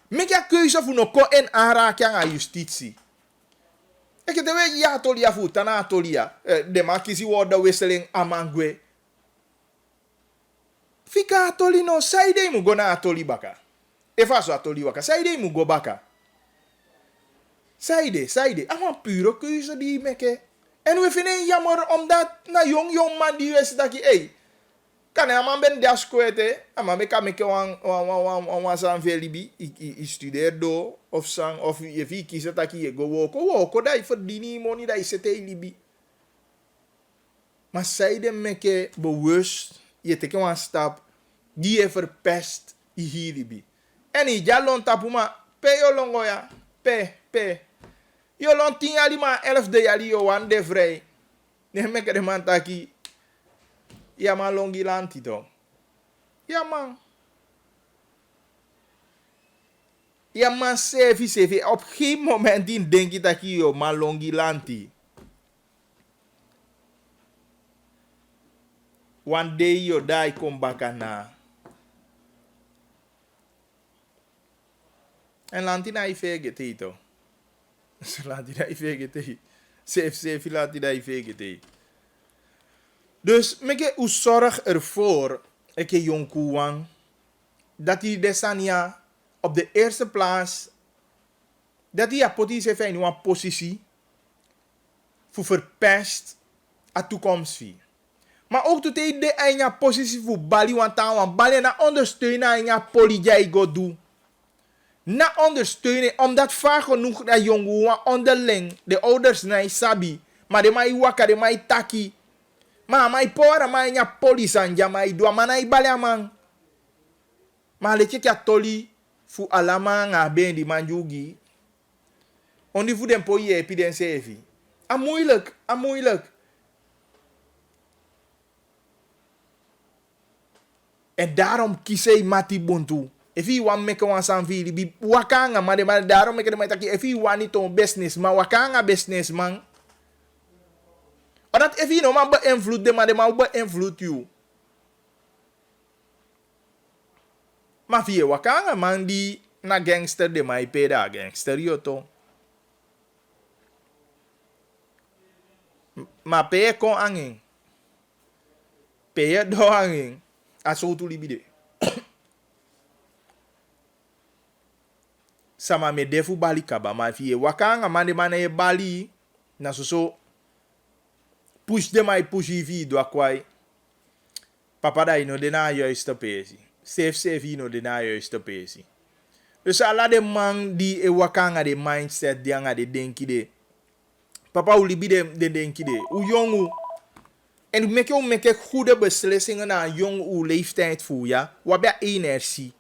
Mek je keuze voor no ko en aanraking aan justitie. Ik heb de weg ja tolia voor tana tolia. De man kiesi worden wisseling amangwe. Fika toli no saide mu go na toli baka. Efa so toli waka saide mu go baka. Saide. Awan pure keuze die meke. En we vinden jammer omdat na jong man die wist dat je kan je man ben das kwete, maar me kan meke wan san velibi, I studeer do of sang of je vi kies dat je go woko dat je verdient money dat je zit in libi. Maar zij de meke bewust, je teken wan stap, die je verpest hier libi. En je jalon tapuma Pe yo longo ya. Pe. Yo long 10 jaar maar 11e jaar yo wan de vrij. Nee, me kere man taki. Ja man longi lanti toch. Ja man. Ja man sevi. Op geen moment in denk je dat je man longi lanti. One day yo die kom bakana. En lanti na ifegete toch. Lanti na ifegete. Sevi lanti na ifegete. Dus meke u zorg ervoor, eke jonkuwan, dat hij desania op de eerste plaats, dat hij apoti se fijn een positie voor verpest a toekomst vie. Maar ook dat hij de enya positie voor bali want bali na ondersteunen enya politie go do. Na ondersteunen, omdat vaak genoeg dat jonkuwan onderling, de ouders na sabi, maar de mai waka, de mai taki. Ma mai pora mai nya police anja mai do manai baliaman. Ma le cheki atoli fu alama nga ben di manjugi. On die fu den po ye epi den sevi. A moeilijk. En daarom kies mati buntu. If you want make one sanvili bi wakanga maar daarom make de mai taki if you want it on business ma wakanga businessman. Omdat if you man beïnvloed de man beïnvloed you. Maar via wakanga man die na gangster de mai peda gangster yo to. Maar pe kon angin. Pe do angin. Aso tu libide. Sama me defu bali kaba ma via wakanga man de man e bali na so push de mai push vi do akwai. Papa da ino de na juiste pesi. Safe ino de na juiste pesi. Dus ala de man die e wakanga de mindset die anga de denki de. Papa u libi de denki de. U jongu. En make goede beslissingen na jong u leeftijd voor ja. Wat bij energie.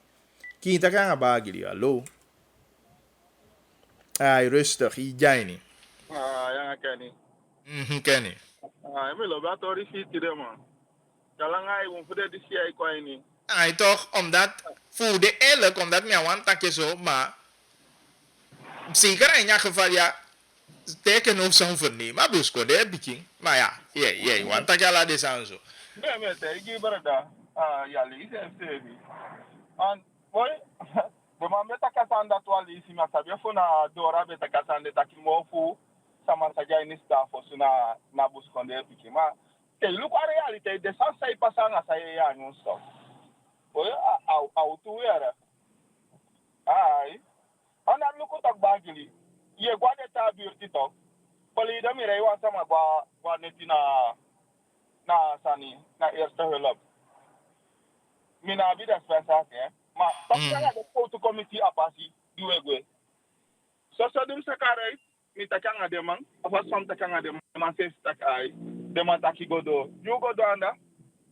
Kinta kanga bagili. Hallo. Ai rustig. Ijani. Ja, Kenny. Kenny. Ik wil wel toch die man. Kalangai, we moeten de sia ik kwai ni. Ai toch, omdat voor de eerlijk, omdat mij want dat je zo, maar zeker in jouw geval ja, teken of zo'n vernemen, maar busco de biking, maar ja, want dat je laat de zo. Nee, met ik geef er daar. Ja, lees en sevi. En boy, de man met akasan dat wel lees, maar sabia voor na dora met akasan de takimo fu, sama saja ini staff voor na busco de biking, maar kijk, look at reality, de sans sai pasanga sai ya non stop. Boy, au tu era. Ai. Ana luku tak bagili. Ye gwa de ta birti to. Pali da mi rewa sama gwa neti na sani na eerste hulp. Mina bi da spesa ke. Ma pakala de foto committee apasi duwe. So dim sakare mi takanga de man. Afa som takanga de man se takai. De man taki godo. You godo anda.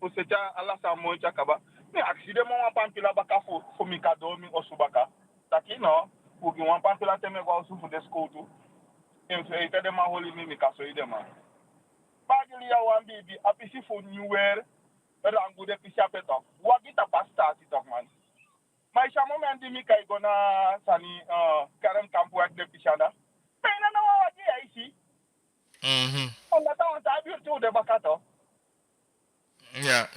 Usecha ala sa moncha kaba. Mi accident mo wan pampila baka fo mi kado mi osubaka. Taki no. Porque uma parte lá tem igual o de escuto. Enfeita de uma roli mi kaso ide man. Bagili ya wan bibi apisi for nowhere. Rangu de pisha peto. Wagita pasta titok man. Mas chamo me andi mi kai gona sani karem kampu ak de pishada. Pena na wagi ya isi. Onda ta on ta biurti de bakato. Ja.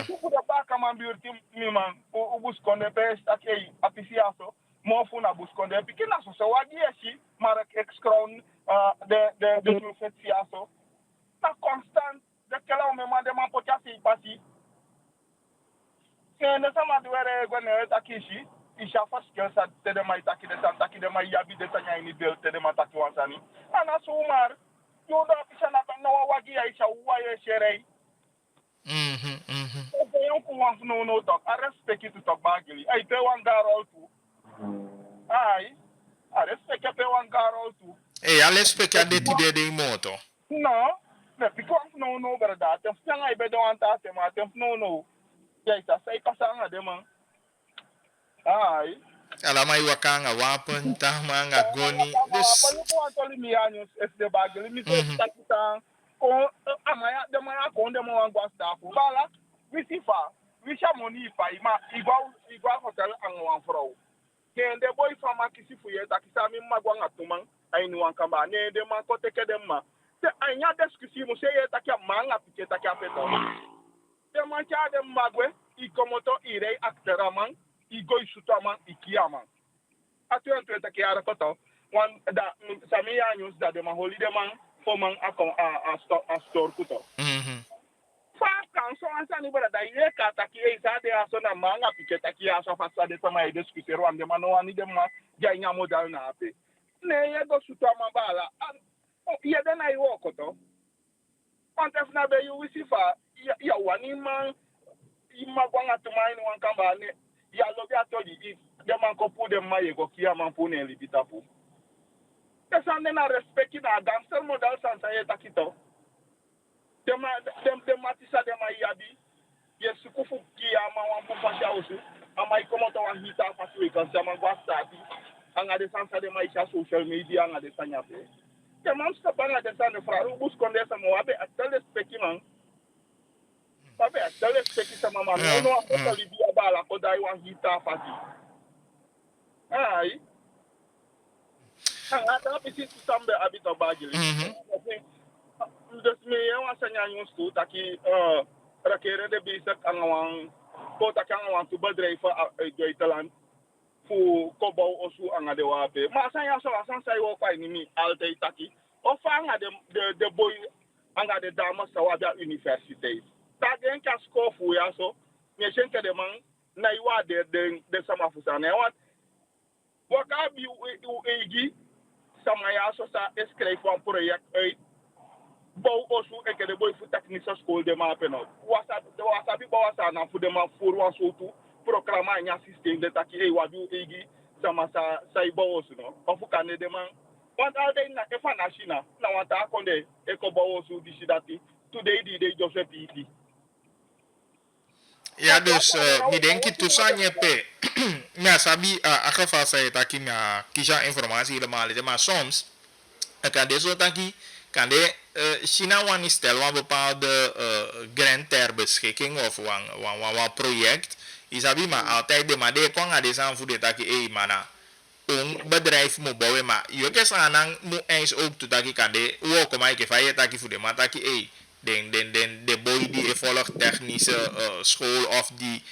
Ubu de baka man biurti mi man. Ubus konde best ak apisi aso. Mofu na busconde pikina so wagi esi marak ex-crown de sulfet siaso na constant de kala o me mande man pocha si pasi ne sama duere gone takishi isha fas ke sa te de mai taki de san taki de mai yabi de tanya ini bel te de mataki wansani ana sumar yo da pisha na no wagi aisha waye sherei eu com no talk I respect it to talk bagili ai te wan garol tu ai a respect pe wan garol tu A respect a deti de moto. no ne piko no brada te fanga ibe do anta te ma te no ya isa sai pasanga de man ai Alamai wakanga wapen, tama nga goni. Dus. Pali ko antoli mi años este bagel mi se takita ko amaya de maya ko de mo angwa staff bala mi sifa mi sha money fa ima igwa hotel angwa fro ke de boy fama kisi fuye takisa mi magwa ngatuman ai ni wan kamba ne de ma ko teke de ma te anya discussion mo se ye takia manga pike takia peto de ma cha de magwe I komoto ire akteraman igo isutaman ikiaman atu atu takia ara koto one da sami años da de ma holiday man for man a store kuto. Fa kan so ansa ni bada da ye ka taki e sa de aso na manga pike taki aso fa sa de sama e discuter wan de mano ani de ma ja nya modal na ape. Ne ye go suto ma bala. Ye de na iwo koto. Ontef na be yu wisi fa ya wani man ima gwanga tumaini wan kamba ne ya lobi atoli de man ko pu de ma ye go kia man pu ne libita pu. Sande na respecti na dancer modal sansa ye takito. Dem matisa dem yabi. Ye sukufu ki ama wan pu fasha osu. Ama ikomoto wan hita fasu ikansi ama gwa stati. Anga de sansa dem isha social media anga de sanya pe. Dem am stapa anga de sanya fraru bus konde sa mo wabe atel respecti man. Wabe atel respecti sa mama. No afota libya bala koda wan hita fasu. Ai. Ada pisi sambe abito bagili. Dus me yang sanya yung school taki rakere de bisak angawang ko taki angawang tu bedrijven Duitsland fu kobo osu anga de wape. Ma sanya so asan sai wo kwai ni mi altai taki. O fa anga de boy anga de dama sawada universiteit. Taki en ka school fu ya so. Me shenke de man na iwa de sama fusana. Wat waka bi egi sama ya so sa escreef een project uit bouw osu eke de boy fu technische school de ma peno wasabi bawasa na fu de ma for wan so tu programma nya system de taki e wadu egi sama sa bouw osu no ofu kane de man want al de na efa na shina na wanta konde eko bouw osu di sidati today di de Joseph Iti. Ja, dus mi denki tusanye pe. Mia sabi akafa sa taki mia kisha informasi helemaal niet. Maar soms kan deze taki kan de China wan stel wan bepaalde grant ter beschikking of wan project. Isabi maar altijd de maar de kwang ade san fu de taki mana. Een bedrijf moet bouwen maar je kan sanang moet eens ook to taki kan de wo kom ik even taki fu de maar taki de boy die volgt technische school of die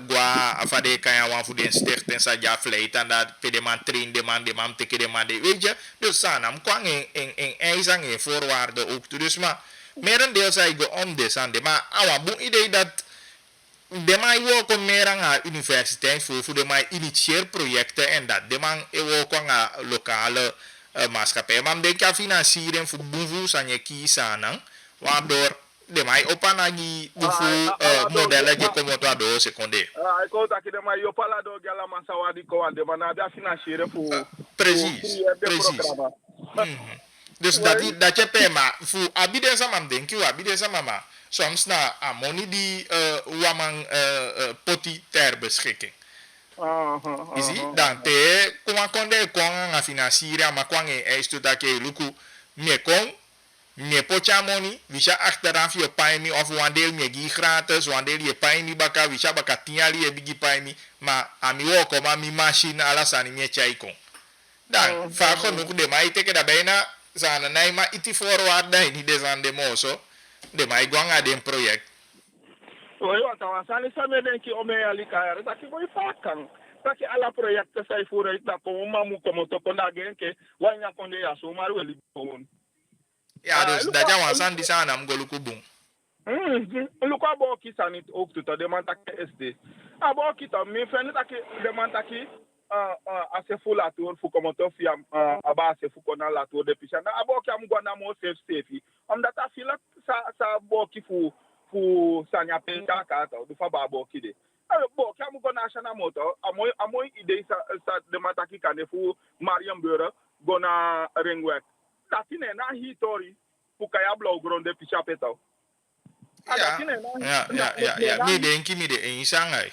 gua afade kan ya wan fu den stichten sa ja flight en dat pe de man train de man teke de man de weet je dus sanam kwang in eisang in voorwaarden ook dus maar merendeel zei go om de sande maar awa bu idee dat de man wo meer aan universiteit voor de man initieer projecten en dat de man wo kwang lokale maatschappij maar denk ja financiering voor boevu sanje kisanang waardoor de mai opanagi bufu modele je komoto do seconde. Ko taki de mai opala do gala masawadi ko ande mana da financiere fu. Precies. Dus dat je pema fu abide sama denki wa abide sama ma soms na amoni di wamang poti ter beschikking. Isi dan te kuma konde kwanga financiere ama kwange eist dat ke luku mekong me pocha money, wisha achteraf je paimi of wandeel me gi gratis, wandeel je paimi baka, wisha baka tiali je bigi paimi, maar ami woko ma mi machine ala sani me chaikon. Dan, vaak genoeg de mai teke da bijna, zana nai ma iti voorwaarden, niet des aan de mozo, de mai gwanga den project. Yo, tawa sani same denki ome alikaya, taki boy fakan. Taki ala projecten sai fura ita ko mamu komo to konda genke, wanya konde ya so maru weli bon. Ja, dus dat jij was aan die sana mgoluku boom. Luku abo kisa niet ook tuta de man taki SD. Abo kita mi feni taki de man taki ase fu la tour fu komo to fi aba ase fu kona la tour de pisha. Na abo ki am gwana mo safe. Omdat afila sa bo ki fu sanya penka ka ta du fa ba bo ki de. Bo ki am gwana shana moto amoy ide sa de man taki kane fu Mariam Bure gona ringwek. Tatine na history pukaya blog gronde pichapetao. Ja. Mi denki mi de in Shanghai.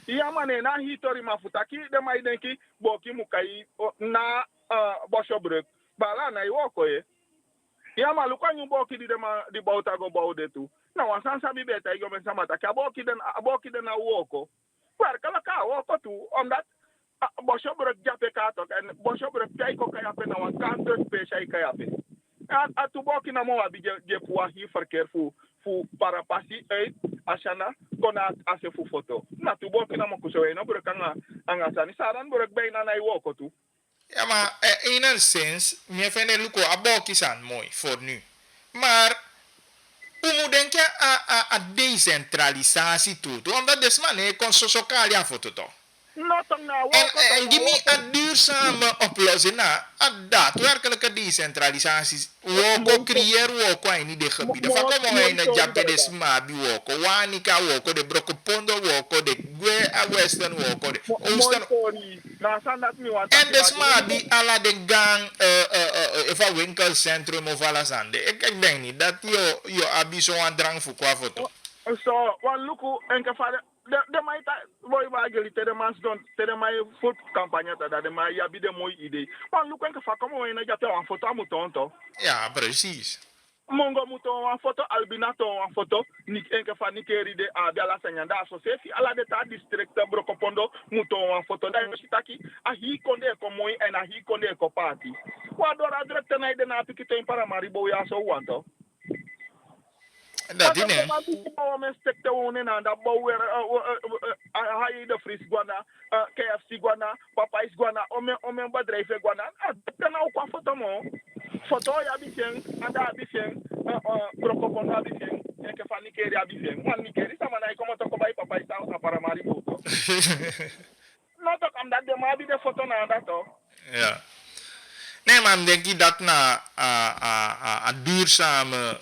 iya mane na hitori mafutaki de mai denki boki mukai na boshobrek bala na iwoko ye iya maluka nyu boki di di bauta go baude tu na wasan sabi beta igo men samata ka boki den na woko par kala ka woko tu on that boshobrek jape ka to kan boshobrek kai ko kaya pe na wan kan pe shai kaya pe atu boki na mo abi je puwa hi verkeer fu para pasi asana kona ase fu foto na tu boki na mo kusoe no brek anga sani saran brek bij na woko tu Ja, maar in een zin, me vind ik luko aboki zijn mooi voor nu. Maar hoe moet denk je aan decentralisatie toe? Omdat desman kon zo kalia foto toch? no tong na woko En give me een duurzame oplossing na dat werkelijke decentralisatie. Woko creëer woko in die gebieden. Van kom maar in het Japan de Smabi woko, Wanika woko, de Brokopondo woko, de Gwe Western woko, de Oosten. En de Smabi ala de gang van winkelcentrum of alles aan. Ik denk niet dat je abi zo aan drang voor qua foto. So, wan luku enke fare de mai ta boy ba geli te de mas don te de mai foot campagne ta de mai ya bi de mooi idee. Wan luku enke fa komo ina ja te wan foto amu tonto. Ja, precies. Mongo muto wan foto albinato wan foto ni enke fa nikeri de a biala senyanda so sefi ala de ta district Brokopondo muto wan foto da yositaki a hi konde ko mooi en a hi konde ko party. Wa dora direct na ide na pikite in para maribo ya so wanto. Dat die nee. De fris guana, KFC guana, Popeyes guana, ome bedrijven guana. Dan ook qua foto mo. Foto ya bifeng, anda bifeng, Brokopondo bifeng, en ke van Nigeria bifeng. Man Nigeria sama na ikomo to ko bai Popeyes ta na para maribo. No to kam dat de ma bi de foto na anda to. Ja. Nee, maar denk je dat na duurzame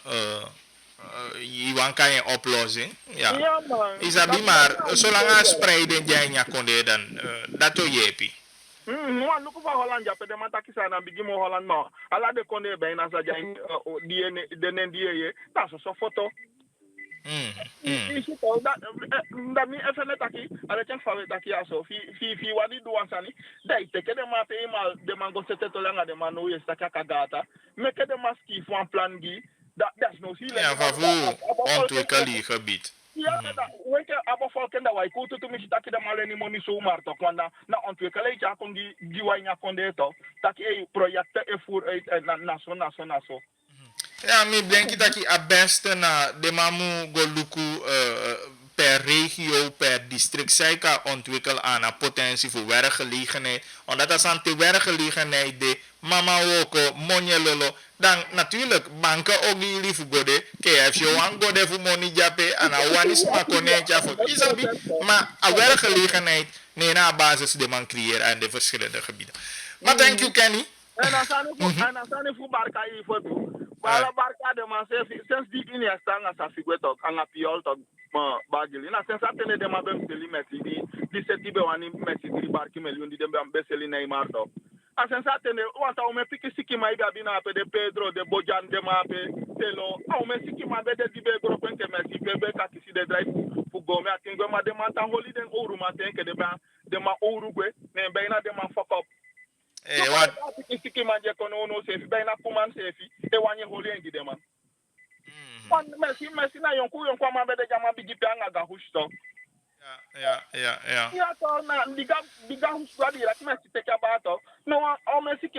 kan je oplossing? Ja. Ja man. Is dat maar zolang aan spreiden jij niet kon dan dat doe je epi. Wan luku van Holland ja pede mata kisa na bigi mo Holland no. Ala de konde be na sa jain de ndie ta so foto. Isi to da mi efene taki ala chen fawe taki aso fi wadi do ansani dai te ke de ma pe mal de mango sete to langa de manu ye saka kagata me ke de maski fu en plan gi that's no see Ja, van voor ontwikkeling gebied. Ja, weet je, abo volken dat wij koeten toen misschien dat je de maleni money zomaar toch, want na ontwikkelen je kon die wij niet kon delen, dat je projecten ervoor uit na zo. Ja, ik denk dat je het beste na de mamu goluku per regio, per district, zij kan ontwikkelen aan een potentie voor werkgelegenheid. Omdat als aan de werkgelegenheid de mama ook monjelolo, dan natuurlijk banken ook die lief gode, KFC wan gode voor money jape en awanis ma konentja voor isabi, maar een werkgelegenheid nee na basis de man creëren aan de verschillende gebieden. Maar thank you Kenny. En dan zijn voor barka hier voor toe. Bala barka de man sinds die in je staan als afigwetok aan a piol tot bagili. Na sinds atene de man bem seli meti di seti be wani meti di barki miljoen di dem be seli Neymar to. A sinds atene wanta o me piki siki mai be abina pe de Pedro de Bojan de ma pe telo. O me siki ma be de di be gro kwente meti pe be ka kisi de drive fu go me atingwe ma de man tan holiday oru ma tenke de ma oru gwe ne be na de man fuck up. Wat? Siki manje kono no sefi bijna kuman sefi e wanye holi engi de man. Merci na yonku ma be de jama bigi pe anga ga husto. Ja. Ja to na diga husto di la merci te ka ba to. No o merci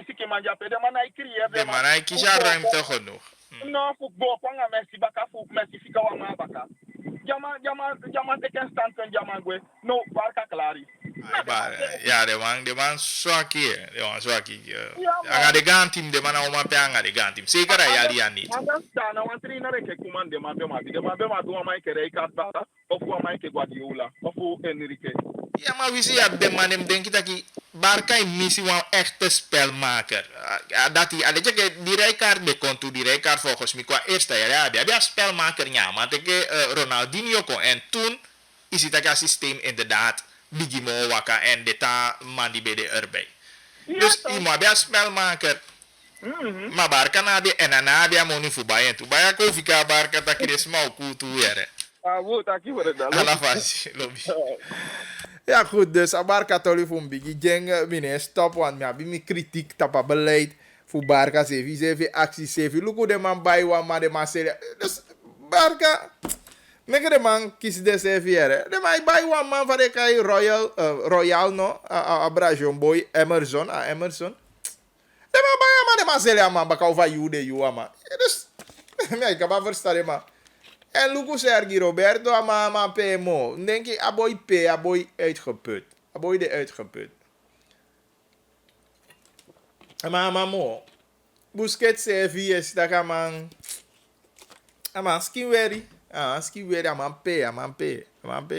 siki manje pe de man ai kriye De man ai kisha ruimte genoeg. No fu go kwanga merci baka fu merci fika wa ma baka. Jama te kan stand kan jama gwe. No barka klari. Ja, de man swaki. Anga de gaan team de man na oma pe anga de gaan team. Zeker ya ali ani. Understand, na wan trainer ke kuman de ma be ma do ma ke Rijkaard bata of wa ma ke Guardiola of Enrique. Ja, maar wie zie de man hem denk dat hij Barca in missie een echte spelmaker. Dat hij alleen die Rijkaard de konto die Rijkaard volgens mij qua eerste jaar hij een spelmaker ja, maar dat Ronaldinho kon en toen is het dat systeem inderdaad Bigimo waka en deta man die bij de erbij. Dus iemand een spelmaker. Maar Barca na de en na de money voor bij en toe bij Kofika Barca dat is maar goed toe weer. Abu, taki voor het dan. Alafasi, lobby. Ja, goed, dus Abarca Tolly voor een beetje jeng, meneer, stop, want me heb mi kritiek tapa beleid voor Barca sevi, sevi actie sevi. Look hoe de man bij wa, maar de man serie. Dus Barca, meke de man kies de sevi ere. De man bij wa man van de kai Royal no, Abrajon boy, Emerson. De man bij wa man de man serie man, baka over you de you man. Dus, ik kan maar verstaan man. En Luco Sergi Roberto, ama PMO. Dan denk ik, aboy P, aboy uitgeput. Aboy de uitgeput. Maar mo. Busquets CVS, dat kan man. Ama skinweri. Skinweri, ama P. Maar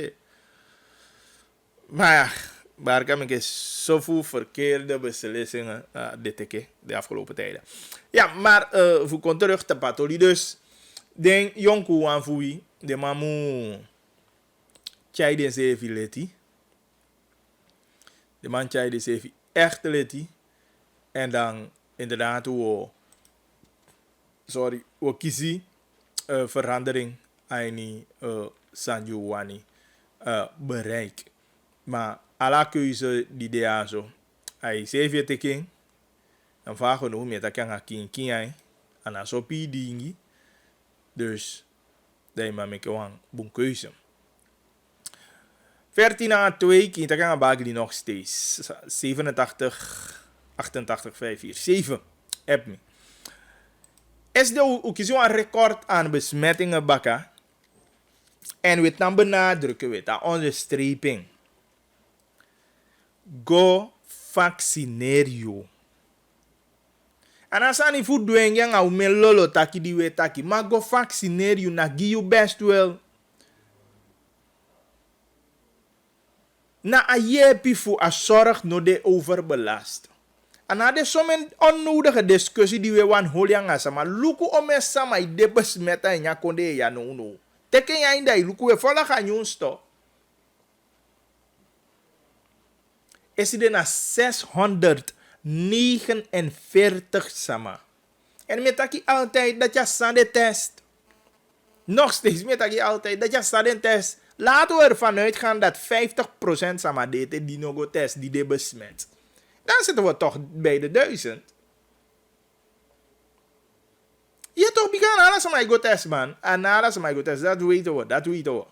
ja, Barca heb zoveel verkeerde beslissingen de afgelopen tijden. Ja, maar voor kon terug te patoli dus. Den jonku wan fui de mamu chai de sevi leti. De man chai de sevi echt leti. En dan inderdaad we kiezen verandering aan Sanju Wani bereik. Maar alle keuze die de zo. Hij sevi teken. Dan vragen we nog meer dat kan gaan kin en dan zo pi dingi. Dus dat je maar met een boen keuze. 14-2, kind kan baken die nog steeds. 87, 88, 54, 7. Heb me. Is de ook zo'n record aan besmettingen bakken. En we dan benadrukken we dat onderstreping. Go vaccineer you. En als je niet voet doen, je gaat met lolo taki die we taki. Maar go vaccineer je, na give you best wel. Na a jepi voor a zorg no de overbelast. En na de zo'n onnodige discussie die we wan holen gaan sama. Luku ome sama i de besmetta en ya konde ya no. Teken ya inda i luku we vola gaan yon sto. Is er na 649 sama. En met taki altijd dat je san de test. Nog steeds met taki altijd dat je san de test. Laten we ervan uitgaan dat 50% sama dete die no go test die de besmet. Dan zitten we toch bij de 1000. Je toch begaan alles sama go test man. En alles sama go test. Dat weten we.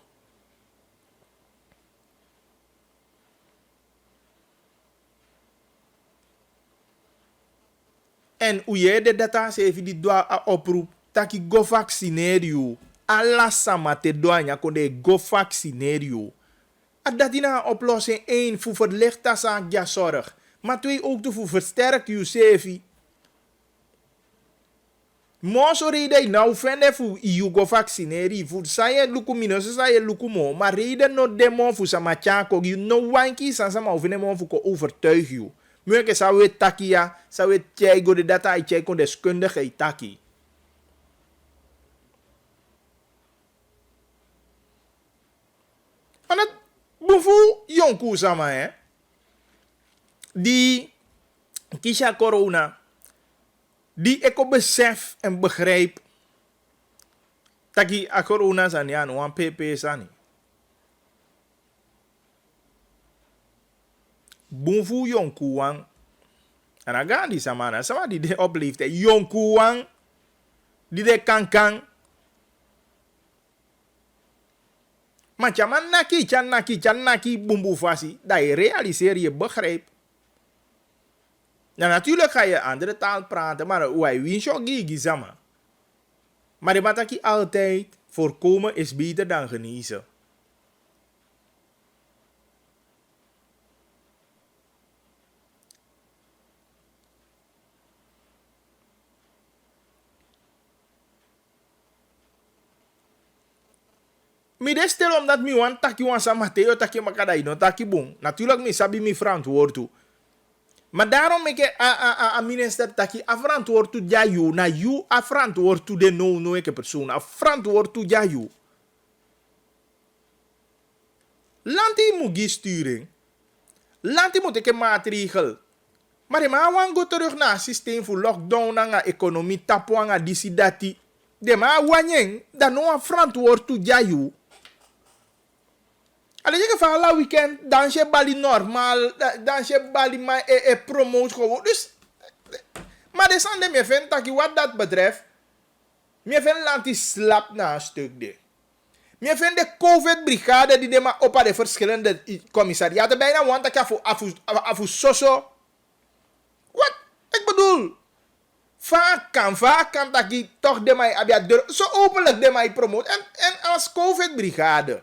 En hoe je de data even die doa oproep, taki go vaccineer you. Alla sama te doa nya konde go vaccineer you. En dat is een oplossing 1 voor verlichte zaak ja zorg. Maar 2 ook voor versterk you sevi. Mozo reden nou vende voor you go vaccineer voor saye luku minus saye luku mo. Maar reden no demo voor sama chako you no wanki sama over demo voor ko overtuig you. Mwenke sa we takia, sa we tjei go de data i tjei kon deskundige i taki. En dat boefu jonku sama die kisha corona, die eko besef en begrijp taki a corona zani anu wan pp sani. Boefu jonku wang. En dan gaan die samana, sama die de opliefde. Jonku wang, die de kankang. Maar chaman naki, bumbu fasi. Dat je realiseer, je begrijpt. Nou, natuurlijk ga je andere taal praten, maar wij winsje gigi sama. Maar de bataki altijd, voorkomen is beter dan genezen. Mi de stel omdat mi wan taki wan sa Mateo taki makadai no taki bon. Natuurlijk mi sabi mi verantwoord toe. Maar daarom ik a minister taki a verantwoord toe ja you. Na you a verantwoord toe de no eke persoon. A verantwoord toe ja you. Lanti mugi sturing. Lanti moet ik maatregel. Maar ma wan go terug na systeem voor lockdown na economie tapo nga disi dati. De ma wanyeng dan no a verantwoord toe ja you. Alleen je van la weekend, dan je bali normaal, dan je bali maar promote gewoon. Dus, maar de zande me vindt dat wat dat betreft, me vindt land die slap na een stuk de. Me vindt de COVID-brigade die de maar op de verschillende commissariaten bijna want dat je afu soso. Wat? Ik bedoel, vaak kan dat je toch de mij abia deur, zo openlijk de mij promote. En als COVID-brigade,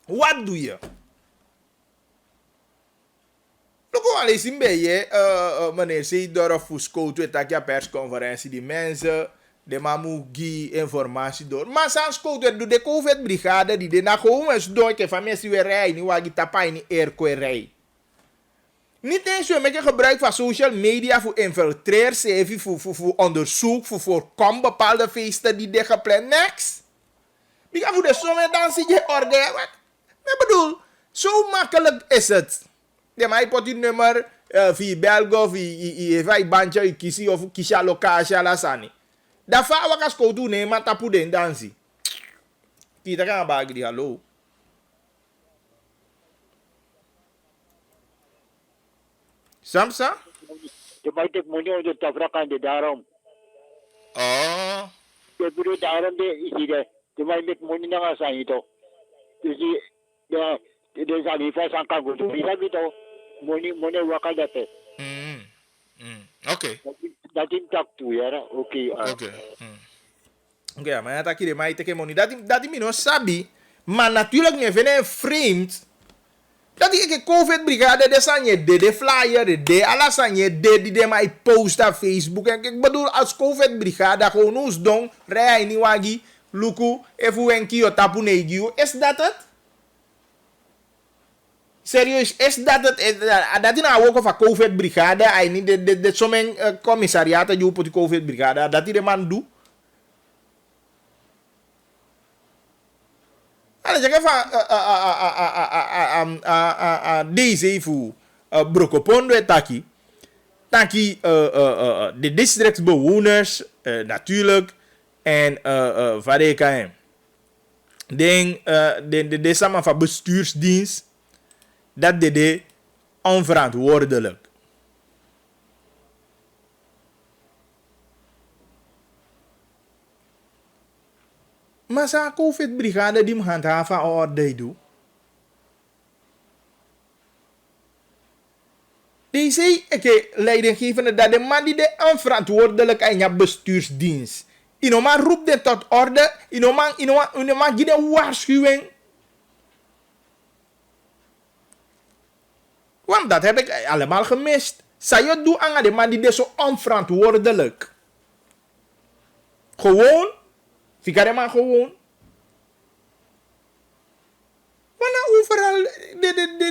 wat doe je? Look al eens in bij je, meneer Seedorf Fusco, twee persconferentie, die mensen, de mamu gi informatie door. Maar sans scout doe de COVID-brigade, die de na gewoon eens door, ke van mensen weer rijden, niet waar je tapai niet eerkoerij. Niet eens zo met je gebruik van social media voor infiltreren, voor onderzoek, voor voorkom bepaalde feesten die de gepland. Next. Die gaan voor de zomer dan zie je orde. Wat? Ik bedoel, zo makkelijk is het. De mij pot die nummer via Belgo, via bandje, kiesie of kiesja lokatie alasani. Dat va wakas koutu ne maar tapu den dansi. Kita kan bagi di hallo. Samsa? Je maakt het money onder tafrakan de daarom. Oh. Je bedoelt daarom de hier. Je maakt met money na nga zijn ito. Dus de zijn hier vast aan kan goed. Die hebben ito money wakal dat. Oké. Dat in tak toe ja. Oké. Oké, maar ja, dat je de mij teke money. Dat die no sabi. Maar natuurlijk niet vinden vreemd. Dat die COVID-brigade, de sanje de flyer, de alles sanje die de mij post op Facebook. En ik bedoel, als COVID-brigade gewoon ons doen, rij niet wagi, luku, even wenki o tapu negio. Is dat het? Serieus, is dat het? Dat is nou ook of een COVID-brigade, hij niet de sommige commissariaten die op de COVID-brigade, dat die de man doet. Als je van deze even brokopondo taki, de districtsbewoners natuurlijk en wat ik aan de samen van bestuursdienst dat de onverantwoordelijk. Maar sa COVID-brigade die handhaven orde doet. Deze leidinggevende dat de man die de onverantwoordelijk aan je bestuursdienst. Inoma roept de tot orde. Inoma geeft de waarschuwing. Want dat heb ik allemaal gemist. Zij doet aan de man die de zo onverantwoordelijk. Gewoon. Fikare maar gewoon. Maar nou overal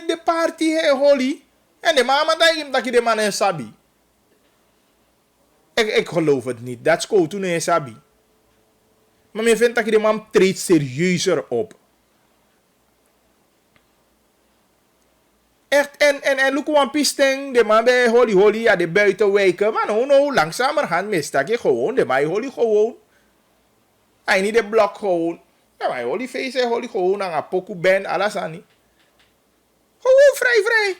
de party is holy. En de mama dat je de man is sabi. Ik geloof het niet. Dat is cool toen hij sabi. Maar je vindt dat je de man treedt serieuzer op. Echt, en look one pisting, de man bij holy, ja, de buitenwijken. Maar nou, langzamerhand mist je gewoon, de man holy gewoon. Hij niet de blok gewoon. Ja, maar holy face, holy gewoon, aan een poku band, alles aan niet. Gewoon vrij.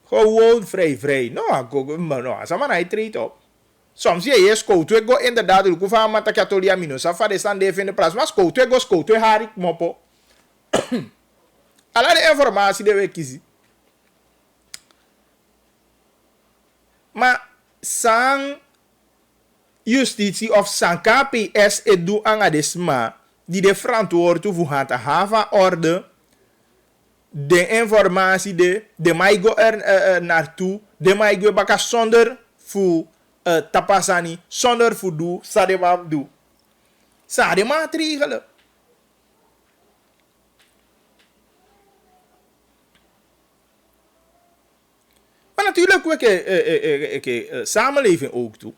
Gewoon vrij. Nou, zeg maar, hij treedt op. Soms zie je scout, go inderdaad, ik hoef aan maar dat je tolia minus, af de stand even in de plaats. Maar scout, harik, mopo. Alla de informatie die we kiezen. Maar sang justitie of sang KPS het doet aan de sma die de verantwoording voor het hava orde de informatie de mij go naartoe de mij go baka zonder voor tapasani zonder voor doe sademam doe sade maatregelen. Maar natuurlijk we samenleving ook toe.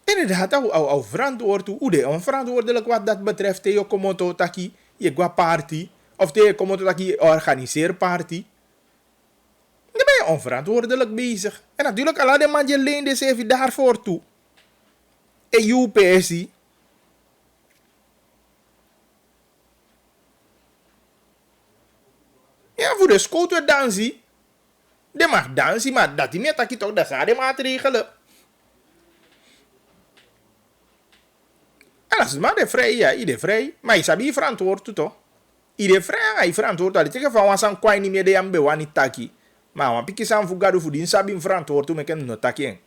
Inderdaad, al verantwoord hoe de onverantwoordelijk wat dat betreft. Je komt tot taki, je gaat party. Of je komt tot taki, organiseer party. Dan ben je onverantwoordelijk bezig. En natuurlijk, alle de man je leende ze even daarvoor toe. E UPSI. Ja, voor de schoot we dansen. De mag dansen, maar dat die net toch, dat zijn de maatregelen. En als het maar de vrij, ja, iedereen vrij. Maar je sabi verantwoord toch? Iedereen vrij, hij verantwoord. Dat is van was aan kwai niet meer de jambe wani taki. Maar wan pikis aan fugado voor die sabi verantwoord toen ik een notaki.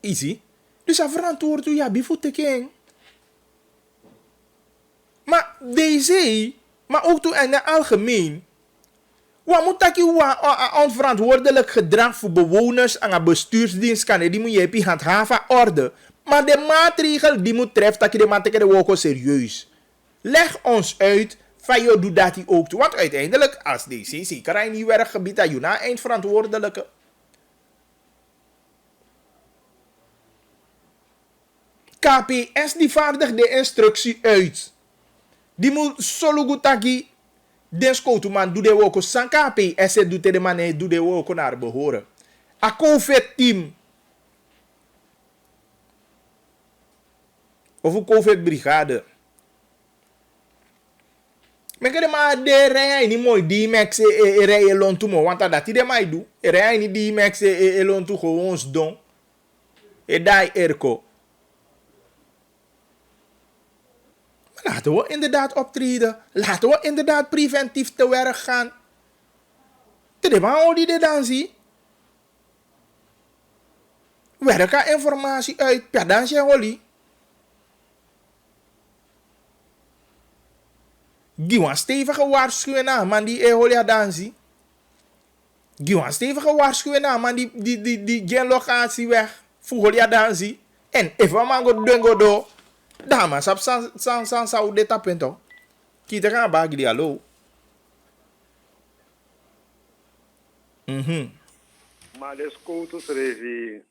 Easy. Dus hij verantwoord ja, bifu teken. Maar deze, maar ook toen in het algemeen. Wat moet dat je onverantwoordelijk gedrag voor bewoners en een bestuursdienst kan? Die moet je op je handhaven orde. Maar de maatregel die moet treffen, dat je de maatregelen ook serieus. Leg ons uit van je doet dat die ook toe. Want uiteindelijk, als deze zeker in die werkgebied, dat je na eindverantwoordelijke. KPS die vaardigt de instructie uit. Die moet solo goed taki. Den skoutu man doe de woko san KPS doet de man doe de woko naar behoren. A COVID team. Of een COVID brigade. Men kan maar de rij niet mooi die max rijden lontu mo. Want dat die de mij doet. Rij niet die max lontu gewoon don. E dai erko. Laten we inderdaad optreden. Laten we inderdaad preventief te werk gaan. Te al die dan zie. Werken informatie uit. Per dansje holy. Giwan stevige waarschuwen aan man die holy dan zie. Giwan stevige waarschuwen aan man die geen locatie weg. Voor holy dan zie. En even man go dengo do. Dama, sap san sa de tapento. Kita kan bagi dia lo. Maar de scooters revi,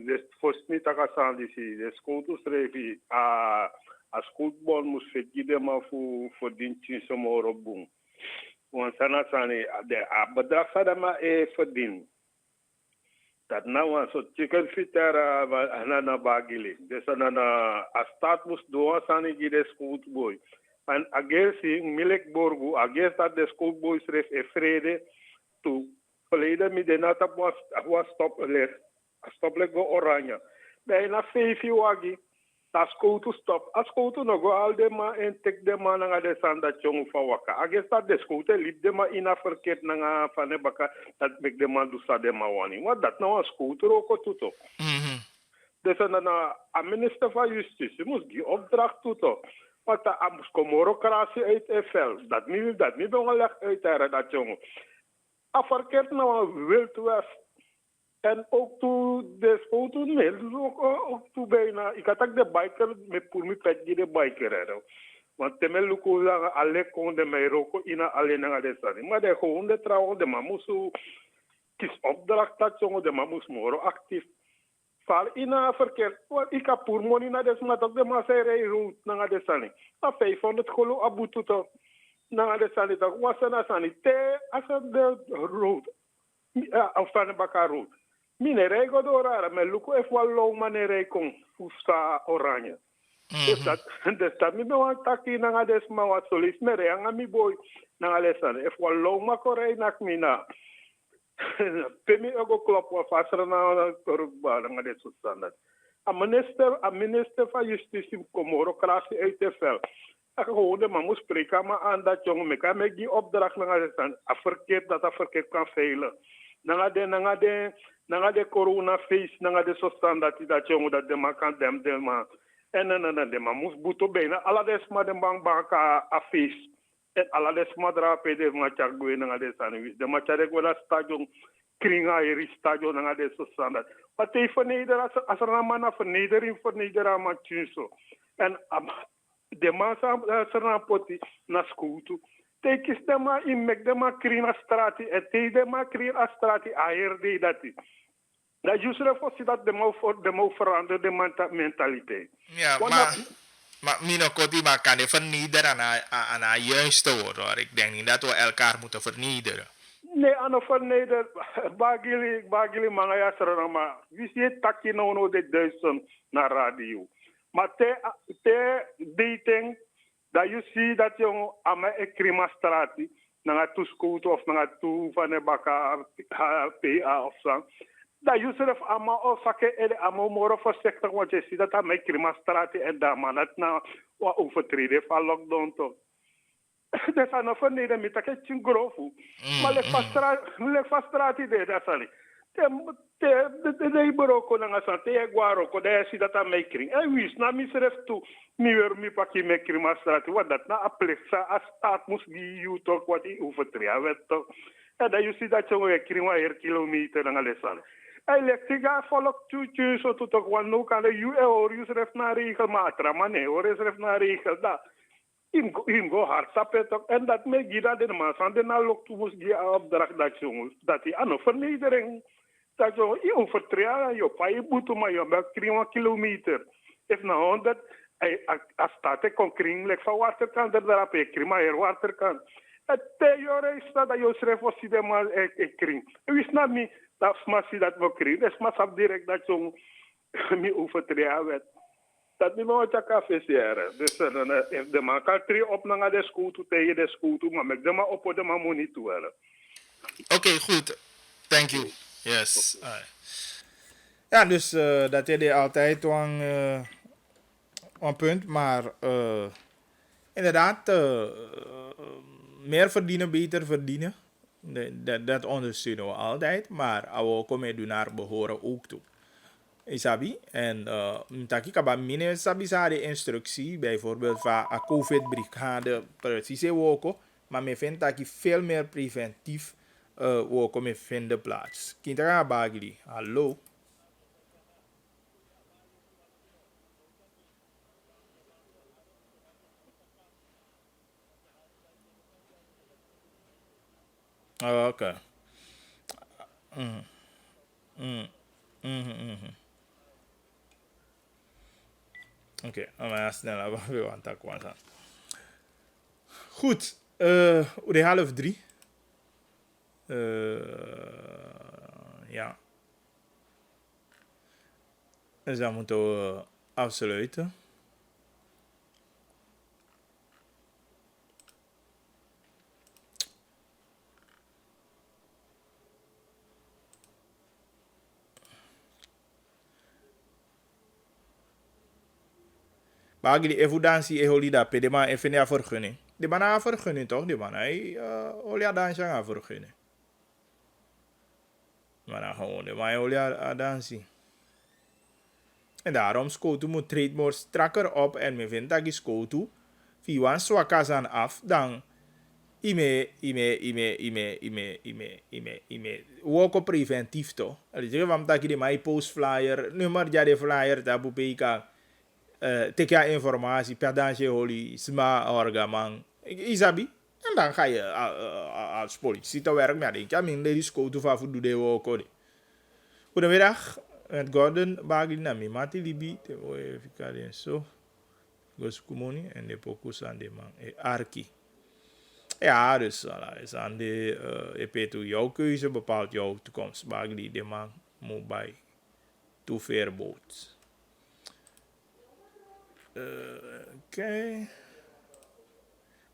de fosni takasan disi, de scooters revi a scootball mus fekide ma fu dinchi somoro boom. Want sana sani de bedrag sada ma verdien. Dat nou een soort chicken fitter na bagili. Dus dan a staat moest doen sani de scootboy. En agersi milk borgu agers dat de scootboy schreef e vrede toe. Verleden met de nata was stoplek go oranje. Bijna 5 wagi. Dat scooter stop. Als scooter nog go al de ma en tek de ma nga de sanda chong fa waka. Agers dat de scooter liep de ma ina verkeerd nga van de baka dat mek de ma du sa de ma wani. Wat dat nou een scooter ook tuto. Dus dan a minister van Justitie moest die opdracht tuto. Want a moest komorokratie uit EFL. Dat niet ongelegd uit dat jongen. A verkeerd nou Wild West. En ook toen de foto nee, dus ook toen bijna. Ik had ook de biker met voor me pet die de biker redden. Want temel luko lang alle kon de mij roko ina alleen naar de stad. Maar de gewoon de trouwen de mamusu kies opdracht dat jongen de mamus moro actief. Val ina verkeerd. Want ik heb voor money naar de stad ook de maserij route naar de stad. A 500 golo abutu toch. Naar de stad toch. Was er naar sanite als de route. Of van de bakar route. Mine rego dorara, me luko e fwa long mane rekong fusta oranje. Dus dat mi ben wan taki nanga des ma wat solis me re anga mi boy nanga lesan e fwa long ma korei nak mina. Pemi ego klop wa fasra na korba nanga des standaard. A minister van Justitie komorokratie uit de vel. Gewoon de man moet spreken maar aan dat jongen me kan me die opdracht nanga lesan a verkeerd kan veilen. Nanga de corona face, nanga de sostan dat jongen dat de man kan dem man. En de man moest buto bijna. Alla desma de bank a face. En alla desma drape de man chagwe nanga de sani. De man chagwe na stadion kringa eri stadion nanga de sostan dat. Wat hij vernederen als er een man na vernederen man tjunso. En de man sa poti na skutu. Tekis de ma in mek de ma krin a strati en te de ma krin a strati a herde dati. Dat juist refossi dat de mo veranderen de mentaliteit. Ja, maar Mino Koti maar kan je vernederen aan haar juiste woord hoor. Ik denk niet dat we elkaar moeten vernederen. Nee, ano verneder, bagili mga ya sarang ma. Wisi takki no de duizend na radio. Maar te dating, dat you see dat yung ama ekrima strati, nga tu skuto of nga tu van de baka PA of zo. Dat you zelf ama of sake ama moro voor sector wat je ziet dat ama ekrima strati en daar man dat na wa overtreden van lockdown toch. Dus aan of nee, met dat je grofu. Maar le fastrati de dat sali. De boroko na ngasa te guaro ko de si dat aan kring. En wis na mi seref tu mi weer mi pakje me kring mastrati wat dat na aplexa a staat mus gi you toch wat i overtreden wet toch. En dat you see dat je kring wa kilometer na lesal. Elektrica volk tuutje zo tot ook want nu kan de you or you seref na regel matra mane or seref na regel da. In go hard sapet ook en dat me gira de man van de na lok tu mus gi opdracht dat jongens dat die aan vernedering dat je overtreden je paai butu maar je bent 3 kilometer if na 100 a state con kring lek van waterkant er daar op krima er waterkant het te jore is dat je schrijft voor si de maar kring wist na mi dat smasi dat mo kring es mas ab direct dat je mi overtreden werd dat niet meer wat café sieren. Dus if de man kan 3 op naar de school toe tegen de school toe, maar met de man op de man moet niet toe. Oké, goed. Thank you. Yes. Ja, dus dat is altijd een punt, maar inderdaad, meer verdienen, beter verdienen. Dat ondersteunen we altijd, maar we komen doen naar behoren ook toe. Isabi en taki kaba mine sabi sa de instructie bijvoorbeeld van a COVID brigade precies woko maar me vindt taki veel meer preventief woko me vinden plaats. Kindera bagli. Hallo. Oké. Oké, maar snel, wat wil aan het gaan. Goed, hoe de 2:30. Ja. Dus dan moeten we afsluiten. Bagi die evidentie eholi da pe de man even ja vergunning. De man a vergunning toch? De man hij olia dansie a vergunning. Maar gewoon de man olia dansie. En daarom Skotu moet treed more strakker op en me vindt dat Skotu via zwakas aan af dan ime woko preventief toch. Dus je van dat je de mij post flyer nummer ja de flyer tabu peka teka informatie per dansje holi sma orgaman isabi en dan ga je als politie te werk maar denk je min lady Skotu van voor de woko. Goedemiddag. Met Gordon bagi na mi mati libi te o even zo goskumoni en de pokus aan de man arki. Ja, dus is aan de EP2 jouw keuze bepaalt jouw toekomst. Bagi de man moet bij toeveerboot. Oké.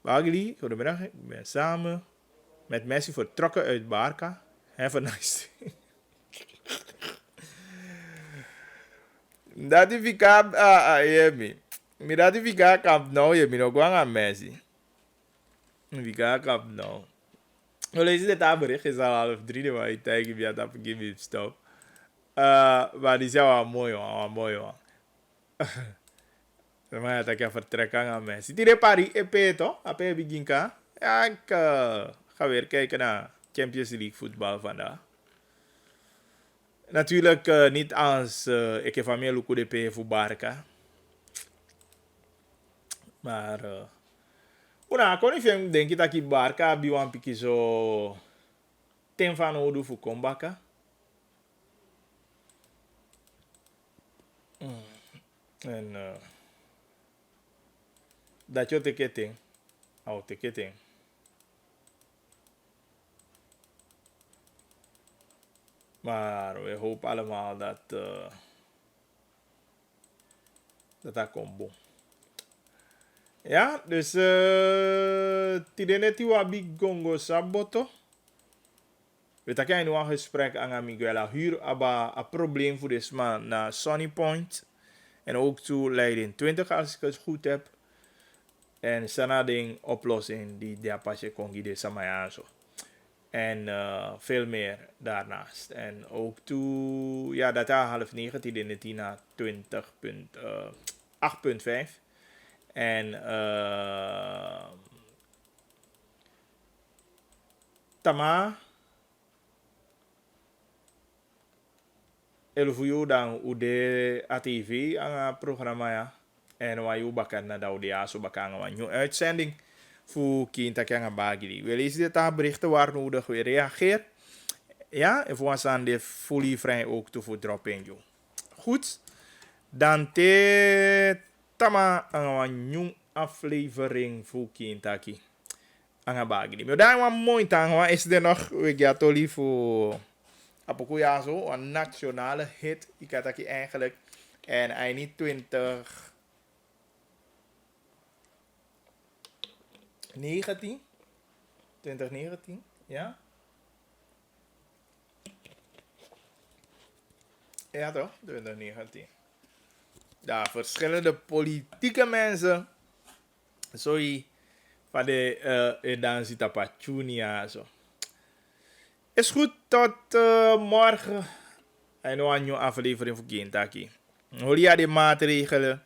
Bagi, goedemiddag. Ik ben samen met Messi vertrokken uit Barca. Have a nice day. Dati fica yemi. Mi dati fica Camp Nou yemi no gwanga Messi. Fica Camp Nou. Nou lees dit aan bericht is al 2:30 maar ik tegen je dat ik give stop. Maar die is wel mooi hoor. Maar dat ik vertrekken aan Messi. Die repari EP toch? AP begin ka. Ja, ik ga weer kijken naar Champions League voetbal vandaag. Natuurlijk niet als ik heb van mij luku de P voor Barca. Maar una kon ik denk ik dat ik Barca bi wan piki zo ten van odu voor kombaka. En dat je ticketing. Au ticketing. Maar we hopen allemaal dat dat komt bon. Ja, dus tideneti wabi gongo saboto. We takken nu een gesprek aan Miguel Huur aba een probleem voor deze man naar Sunny Point. En ook toe Leiding 20 als ik het goed heb. En sana ding oplossing die de Apache Kongi de Samayazo. En veel meer daarnaast. En ook toe, ja, dat half 9 tideneti naar 20.8.5. En Tama Elfuyu dan ude ATV aan programma ja. En wayu bakan na daudia so bakan een nieuwe uitzending voor Kinta Kanga Bagili. We lezen dit aan berichten waar nodig weer reageer. Ja, en voor aan dit fully vrij ook te voor droppen joh. Goed. Dan te Tama een nieuwe aflevering voor Kintaki. Anga Bagili. Maar daar een mooi tang is er nog we gatoli voor Apokuya zo een nationale hit. Ik had dat eigenlijk en hij niet 2019, ja? Ja toch, 2019. Daar verschillende politieke mensen, sorry, van de dan zit op Chunia zo. Is goed, tot morgen. En nog een nieuwe aflevering voor Kintaki. Hoor je de maatregelen?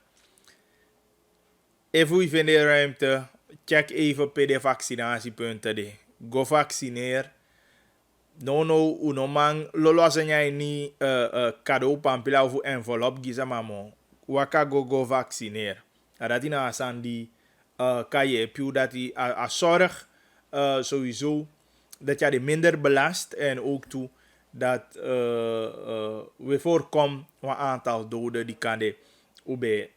Even u vindt de ruimte. Check even pdvaccinatiepunten. Go vaccineer. No, unomang. Lolo zijn jij niet cadeau pampila of envelop giza mamo. Waka go vaccineer. Dat is nou aan die kan je puur dat die zorg sowieso. Dat je die minder belast en ook toe dat we voorkomen een aantal doden die kan de ube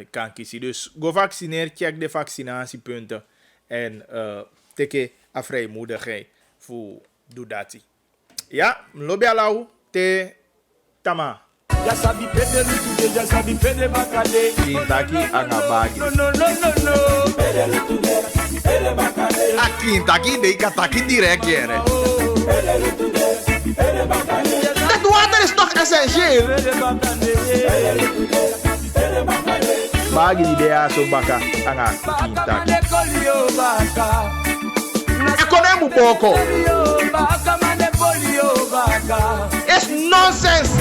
kan kiezen. Dus go vaccineer, check de vaccinatiepunten en teke a vrijmoedigheid voor doe dat. Ja, lobby alau te tama. Ya sabi pede lutude, ya sabi pede bakade. Kintaki angabagi. No. Pede lutude, pede bakade. A Kintaki de kataki direct yere. Pede lutude, pede bakade. Het water is toch essentieel? Pede bakade. Pede lutude, pede bakade. Bagi di dea so baka anga Kintaki. Ekonemu boko. It's nonsense.